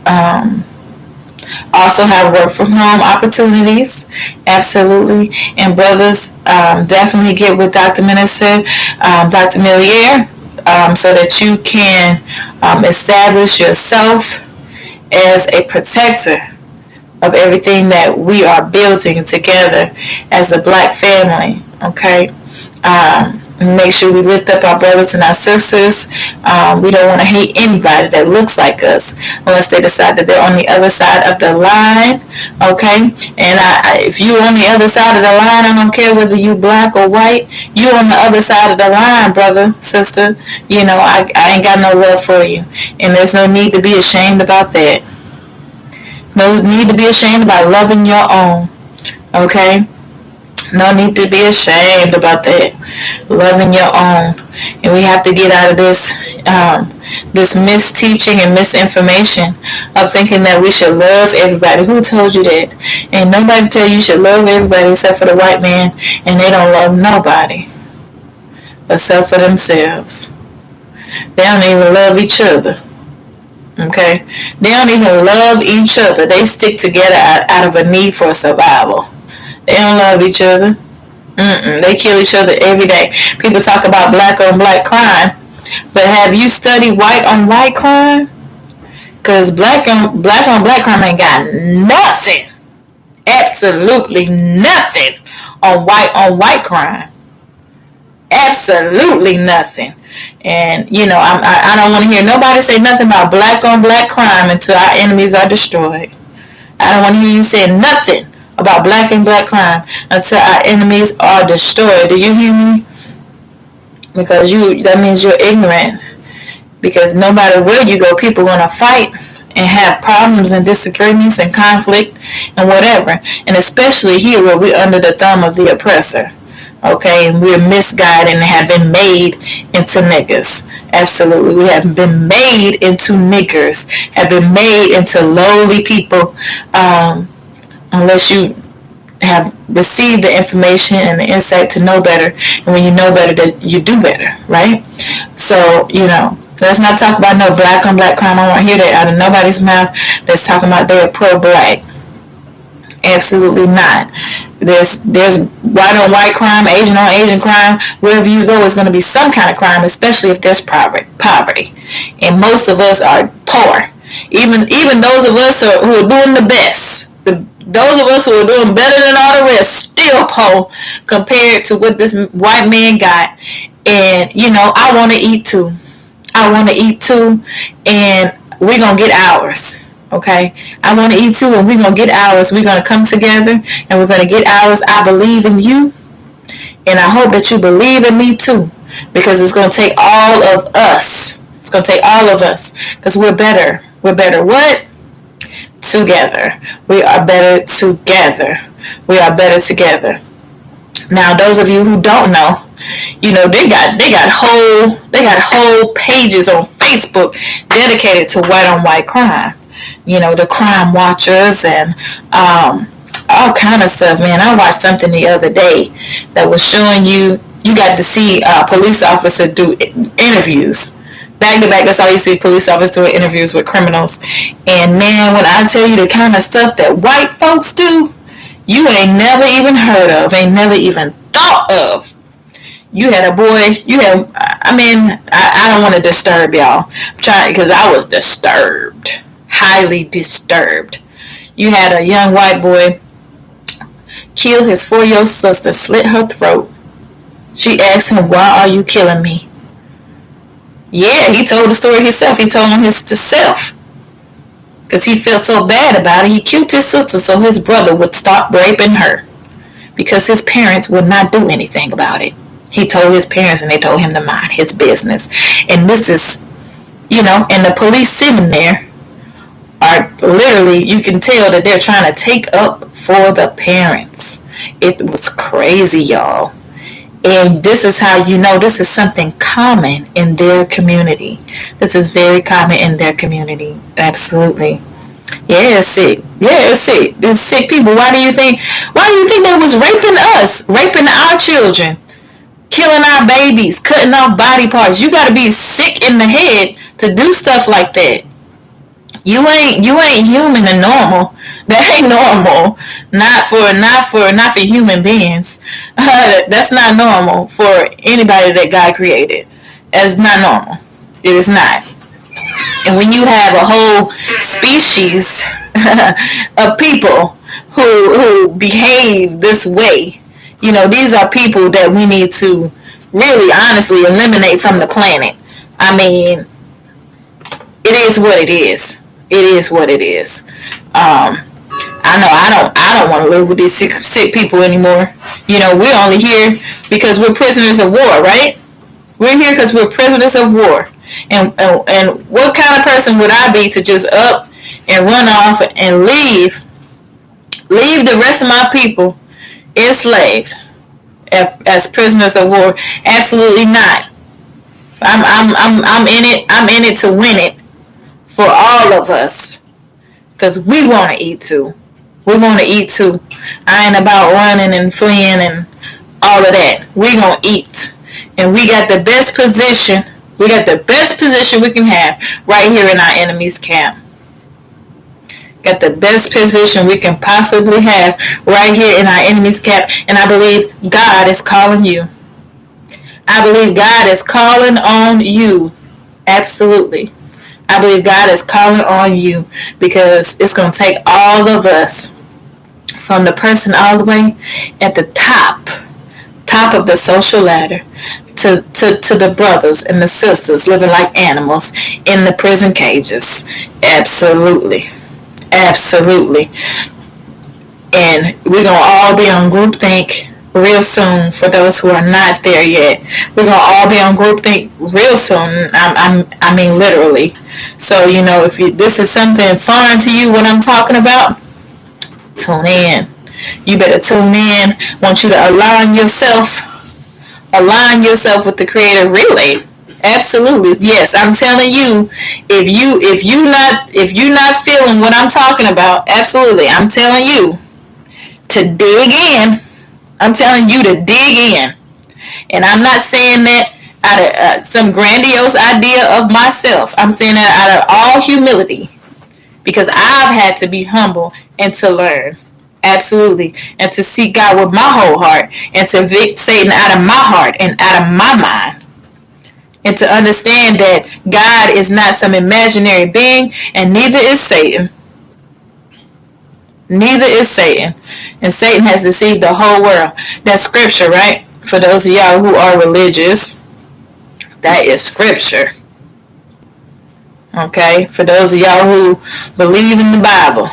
also have work from home opportunities. Absolutely. And brothers, definitely get with Dr. Minister, Dr. Millere, so that you can establish yourself as a protector of everything that we are building together as a Black family. Okay. Make sure we lift up our brothers and our sisters. We don't want to hate anybody that looks like us unless they decide that they're on the other side of the line. Okay? And if you're on the other side of the line, I don't care whether you Black or white, you on the other side of the line, brother, sister. I ain't got no love for you. And there's no need to be ashamed about that. No need to be ashamed about loving your own. Okay? No need to be ashamed about that. Loving your own. And we have to get out of this misteaching and misinformation of thinking that we should love everybody. Who told you that? Ain't nobody tell you should love everybody except for the white man, and they don't love nobody except for themselves. They don't even love each other. Okay? They don't even love each other. They stick together out of a need for survival. They don't love each other. They kill each other every day. People talk about Black on Black crime, but have you studied white on white crime? Because Black on Black crime ain't got nothing, absolutely nothing on white crime. Absolutely nothing. And I don't want to hear nobody say nothing about Black on Black crime until our enemies are destroyed. I don't want to hear you say nothing about black and black crime until our enemies are destroyed. Do you hear me? Because that means you're ignorant. Because no matter where you go, people are going to fight and have problems and disagreements and conflict and whatever. And especially here where we're under the thumb of the oppressor. Okay, and we're misguided and have been made into niggas. Absolutely. We have been made into niggers, have been made into lowly people, unless you have received the information and the insight to know better. And when you know better, that you do better, right? So, let's not talk about no black on black crime. I don't want to hear that out of nobody's mouth that's talking about they're pro-black. Absolutely not. There's white on white crime, Asian on Asian crime. Wherever you go, it's going to be some kind of crime, especially if there's poverty. And most of us are poor. Even those of us who are doing the best, those of us who are doing better than all the rest, still poor compared to what this white man got. And I want to eat too. And we're going to get ours. Okay, I want to eat too, and we're going to get ours. We're going to come together, and we're going to get ours. I believe in you, and I hope that you believe in me too, because it's going to take all of us. It's going to take all of us, because we're better. We're better what? Together. We are better together. We are better together. Now, those of you who don't know, they got whole pages on Facebook dedicated to white on white crime. The crime watchers and all kind of stuff, man. I watched something the other day that was showing you got to see a police officer do interviews. Back to back, that's all you see, police officers doing interviews with criminals. And man, when I tell you the kind of stuff that white folks do, you ain't never even heard of, ain't never even thought of. You had a boy, I don't want to disturb y'all. I'm trying, because I was disturbed. Highly disturbed. You had a young white boy kill his 4-year-old sister, slit her throat. She asked him, "Why are you killing me?" Yeah, he told the story himself. He told him himself. Because he felt so bad about it. He killed his sister so his brother would stop raping her. Because his parents would not do anything about it. He told his parents and they told him to mind his business. And this is, and the police sitting there are literally, you can tell that they're trying to take up for the parents. It was crazy, y'all. And this is how this is something common in their community. This is very common in their community. Absolutely. Yeah, it's sick. Yeah, it's sick. It's sick people. Why do you think they was raping us? Raping our children. Killing our babies. Cutting off body parts. You got to be sick in the head to do stuff like that. You ain't human and normal. That ain't normal. Not for human beings. That's not normal for anybody that God created. That's not normal. It is not. And when you have a whole species of people who behave this way, these are people that we need to really honestly eliminate from the planet. I mean, it is what it is. It is what it is. I know I don't want to live with these sick people anymore. We're only here because we're prisoners of war, right? We're here because we're prisoners of war. And what kind of person would I be to just up and run off and leave the rest of my people enslaved as prisoners of war? Absolutely not. I'm in it to win it. For all of us, because we want to eat too. We want to eat too. I ain't about running and fleeing and all of that. We gonna eat, and we got the best position. We got the best position we can have right here in our enemy's camp. Got the best position we can possibly have right here in our enemy's camp, and I believe God is calling you. I believe God is calling on you. Absolutely. I believe God is calling on you because it's going to take all of us, from the person all the way at the top of the social ladder, to the brothers and the sisters living like animals in the prison cages. Absolutely. Absolutely. And we're going to all be on groupthink real soon for those who are not there yet. We're going to all be on groupthink real soon. I mean literally. So, if this is something foreign to you, what I'm talking about, tune in. You better tune in. I want you to align yourself with the Creator. Really, absolutely, yes. I'm telling you, if you're not feeling what I'm talking about, absolutely, I'm telling you to dig in. I'm telling you to dig in, and I'm not saying that out of some grandiose idea of myself. I'm saying that out of all humility, because I've had to be humble and to learn. Absolutely. And to seek God with my whole heart, and to evict Satan out of my heart and out of my mind. And to understand that God is not some imaginary being, and neither is Satan. Neither is Satan. And Satan has deceived the whole world. That's scripture, right? For those of y'all who are religious, that is scripture. Okay? For those of y'all who believe in the Bible,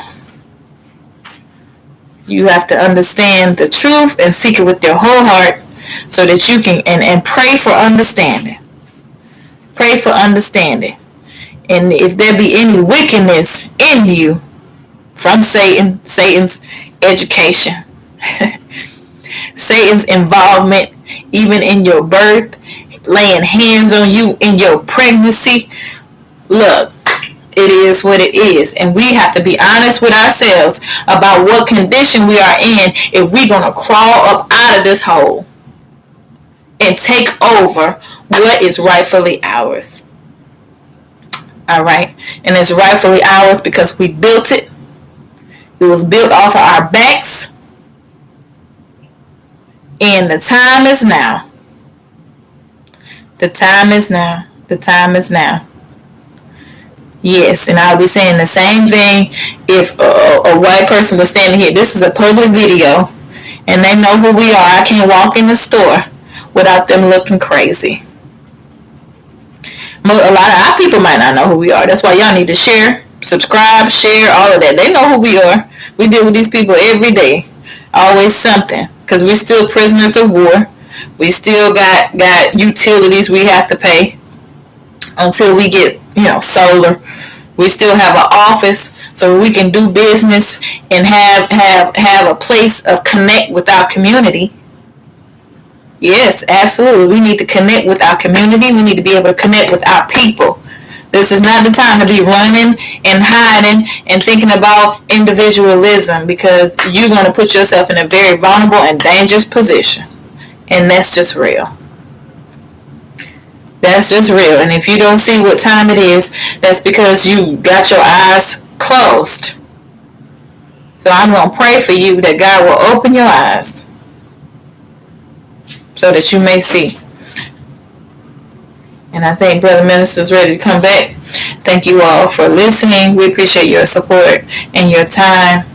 you have to understand the truth and seek it with your whole heart, so that you can, and pray for understanding. Pray for understanding. And if there be any wickedness in you from Satan's education, Satan's involvement, even in your birth, laying hands on you in your pregnancy, look, it is what it is, and we have to be honest with ourselves about what condition we are in if we're going to crawl up out of this hole and take over what is rightfully ours. All right? And it's rightfully ours because we built it. It was built off of our backs, and the time is now. The time is now. The time is now. Yes, and I'll be saying the same thing if a white person was standing here. This is a public video, and they know who we are. I can't walk in the store without them looking crazy. A lot of our people might not know who we are. That's why y'all need to share, subscribe, share, all of that. They know who we are. We deal with these people every day. Always something, because we're still prisoners of war. We still got utilities we have to pay until we get, solar. We still have an office so we can do business and have a place of connect with our community. Yes, absolutely. We need to connect with our community. We need to be able to connect with our people. This is not the time to be running and hiding and thinking about individualism, because you're going to put yourself in a very vulnerable and dangerous position. And that's just real. That's just real. And if you don't see what time it is, that's because you got your eyes closed. So I'm going to pray for you that God will open your eyes so that you may see. And I think Brother Minister is ready to come back. Thank you all for listening. We appreciate your support and your time.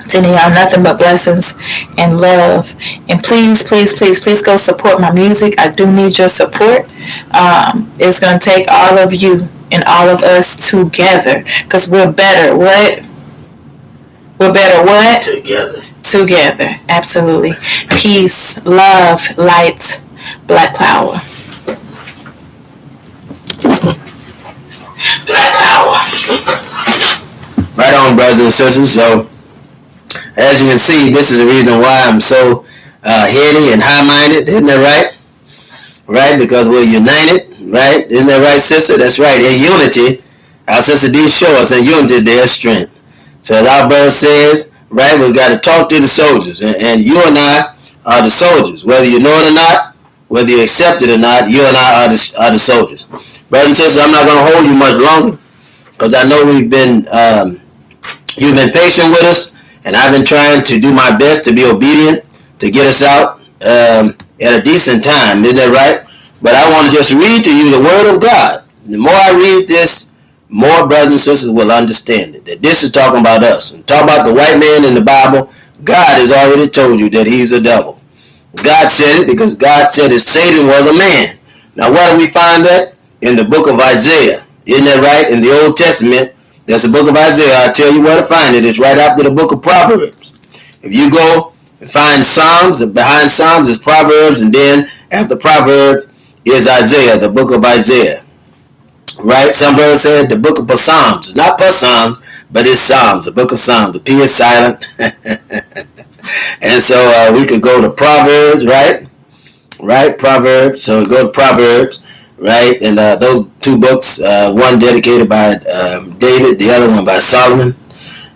Sending y'all nothing but blessings and love. And please, please, please, please go support my music. I do need your support. It's going to take all of you and all of us together, because we're better. What? We're better what? Together. Together. Absolutely. Peace, love, light, black power. Black power. Right on, brothers and sisters. So, as you can see, this is the reason why I'm so heady and high-minded. Isn't that right? Right? Because we're united. Right? Isn't that right, sister? That's right. In unity, our sister D show us in unity there's strength. So as our brother says, right, we've got to talk to the soldiers. And you and I are the soldiers. Whether you know it or not, whether you accept it or not, you and I are the soldiers. Brothers and sisters, I'm not going to hold you much longer, because I know you've been patient with us. And I've been trying to do my best to be obedient to get us out at a decent time. Isn't that right? But I want to just read to you the Word of God. The more I read this, more brothers and sisters will understand it. That this is talking about us. And talk about the white man in the Bible. God has already told you that he's a devil. God said it because God said that Satan was a man. Now where do we find that? In the book of Isaiah. Isn't that right? In the Old Testament. That's the book of Isaiah. I'll tell you where to find it. It's right after the book of Proverbs. If you go and find Psalms, and behind Psalms is Proverbs, and then after Proverbs is Isaiah, the book of Isaiah. Right? Some brothers said the book of Psalms. It's not Psalms, but it's Psalms, the book of Psalms. The P is silent. And so we could go to Proverbs, right? Right? Proverbs. So we go to Proverbs, right? And those two books, one dedicated by David, the other one by Solomon.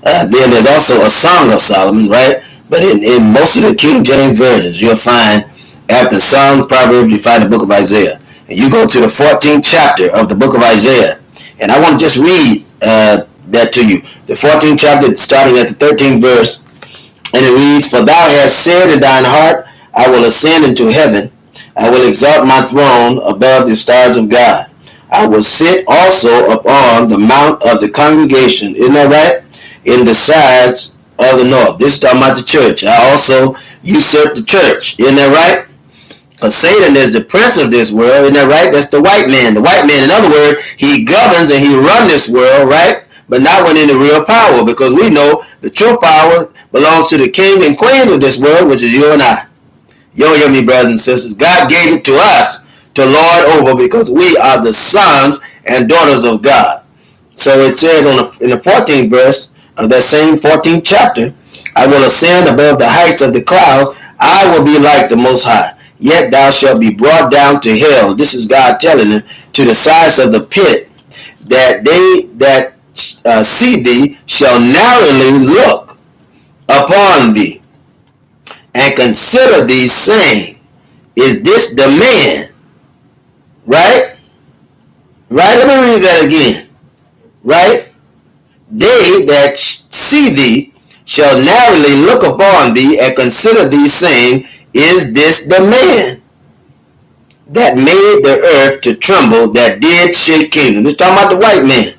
Then there's also a Song of Solomon, right? But in most of the King James versions, you'll find after Psalms, Proverbs, you find the book of Isaiah. And you go to the 14th chapter of the book of Isaiah. And I want to just read that to you. The 14th chapter, starting at the 13th verse. And it reads, For thou hast said in thine heart, I will ascend into heaven. I will exalt my throne above the stars of God. I will sit also upon the mount of the congregation. Isn't that right? In the sides of the north. This is talking about the church. I also usurp the church. Isn't that right? Because Satan is the prince of this world. Isn't that right? That's the white man. The white man, in other words, he governs and he runs this world, right? But not when in the real power, because we know the true power belongs to the king and queens of this world, which is you and I. You don't hear me, brothers and sisters. God gave it to us to lord over because we are the sons and daughters of God. So it says in the 14th verse of that same 14th chapter, I will ascend above the heights of the clouds. I will be like the Most High. Yet thou shalt be brought down to hell. This is God telling them, to the sides of the pit, that they that see thee shall narrowly look upon thee and consider thee, saying, Is this the man? Right? Right? Let me read that again. Right? They that see thee shall narrowly look upon thee and consider thee, saying, Is this the man that made the earth to tremble, that did shake kingdoms? It's talking about the white man.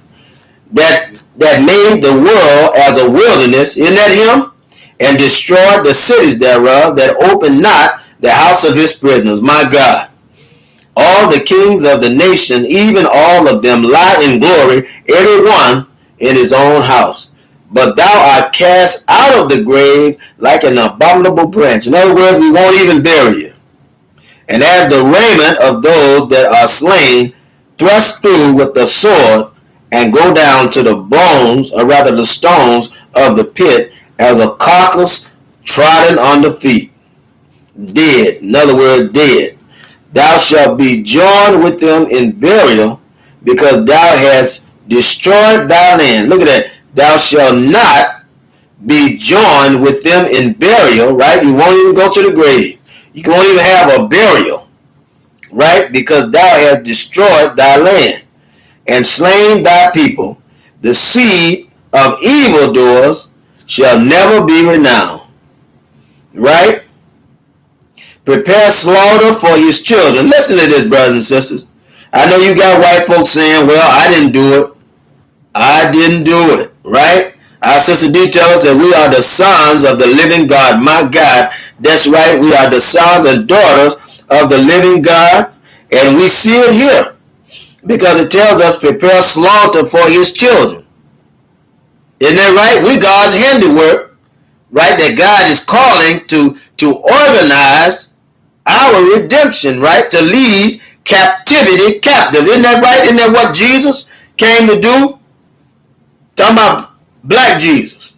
That made the world as a wilderness, isn't that him? And destroyed the cities thereof, that opened not the house of his prisoners. My God. All the kings of the nation, even all of them, lie in glory, every one in his own house. But thou art cast out of the grave like an abominable branch. In other words, we won't even bury you. And as the raiment of those that are slain, thrust through with the sword, and go down to the bones, or rather the stones of the pit, as a carcass trodden on the feet. Dead, in other words, dead. Thou shalt be joined with them in burial, because thou hast destroyed thy land. Look at that. Thou shalt not be joined with them in burial, right? You won't even go to the grave. You won't even have a burial, right? Because thou hast destroyed thy land and slain thy people. The seed of evildoers shall never be renowned, right? Prepare slaughter for his children. Listen to this, brothers and sisters. I know you got white folks saying, well, I didn't do it. I didn't do it, right? Our sister D tells us that we are the sons of the living God. My God, that's right. We are the sons and daughters of the living God. And we see it here because it tells us prepare slaughter for his children. Isn't that right? We God's handiwork, right? That God is calling to organize our redemption, right? To lead captivity captive. Isn't that right? Isn't that what Jesus came to do? Talking about black Jesus,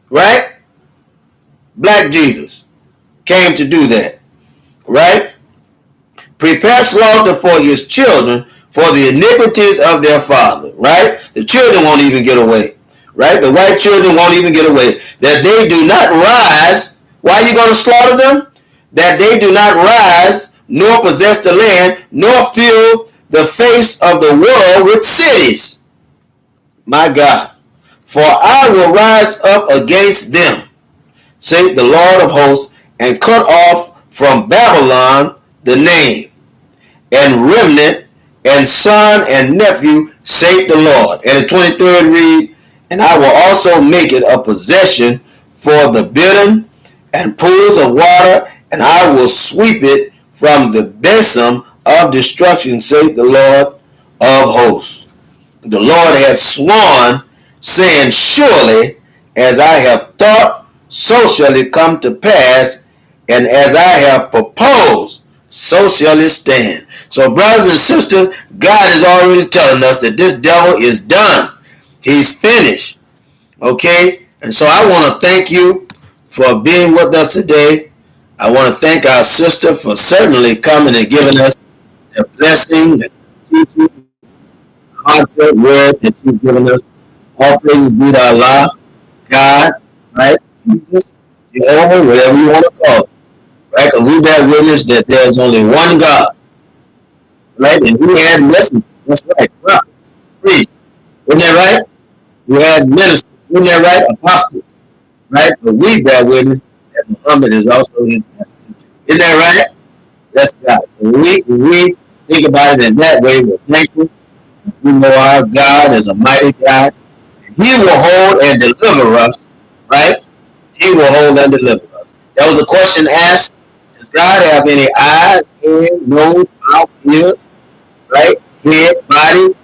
right? Black Jesus came to do that, right? Prepare slaughter for his children for the iniquities of their father, right? The children won't even get away, right? The white children won't even get away. That they do not rise. Why are you going to slaughter them? That they do not rise, nor possess the land, nor fill the face of the world with cities. My God. For I will rise up against them, saith the Lord of hosts, and cut off from Babylon the name, and remnant, and son and nephew, saith the Lord. And the 23rd read, and I will also make it a possession for the bittern and pools of water, and I will sweep it from the besom of destruction, saith the Lord of hosts. The Lord has sworn, saying, surely as I have thought, so shall it come to pass, and as I have proposed, so shall it stand. So, brothers and sisters, God is already telling us that this devil is done. He's finished. Okay? And so I want to thank you for being with us today. I want to thank our sister for certainly coming and giving us the blessing, the teaching, heartfelt word that you've given us. All praises be to Allah, God, right? Jesus, Jehovah, whatever you want to call it, right? Because we bear witness that there's only one God, right? And we had messengers, that's right, prophets, priests, isn't that right? We had ministers, isn't that right? Apostles, right? But we bear witness that Muhammad is also his messenger. Isn't that right? That's God. So we think about it in that way, we're thankful. We know our God is a mighty God. He will hold and deliver us, right? He will hold and deliver us. There was a question asked, does God have any eyes, hand, nose, mouth, ears, right? Head, body?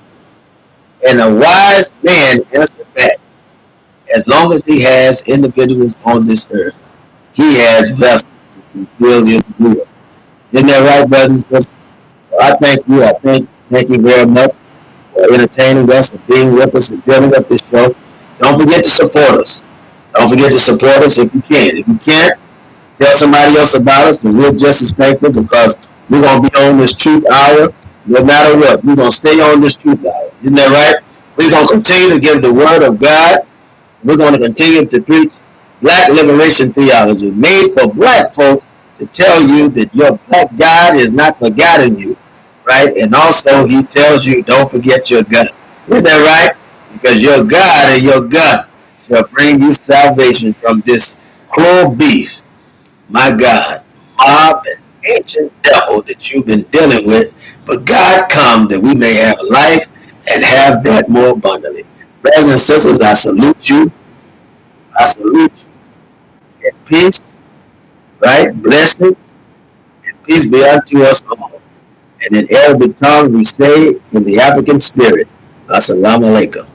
And a wise man answered back, as long as he has individuals on this earth, he has vessels to fulfill his will. Isn't that right, brothers and sisters? So I thank you. Thank you very much for entertaining us and being with us and building up this show. Don't forget to support us. Don't forget to support us if you can. If you can't, tell somebody else about us, and we're just as thankful because we're going to be on this truth hour no matter what. We're going to stay on this truth hour. Isn't that right? We're going to continue to give the word of God. We're going to continue to preach black liberation theology made for black folks to tell you that your black God is not forgotten you, right? And also he tells you don't forget your gun. Isn't that right? Because your God and your gun shall bring you salvation from this cruel beast, my God, mob and ancient devil that you've been dealing with. But God come that we may have life and have that more abundantly. Brothers and sisters, I salute you. I salute you. And peace, right? Blessing and peace be unto us all. And in Arabic tongue we say in the African spirit, Assalamu alaikum.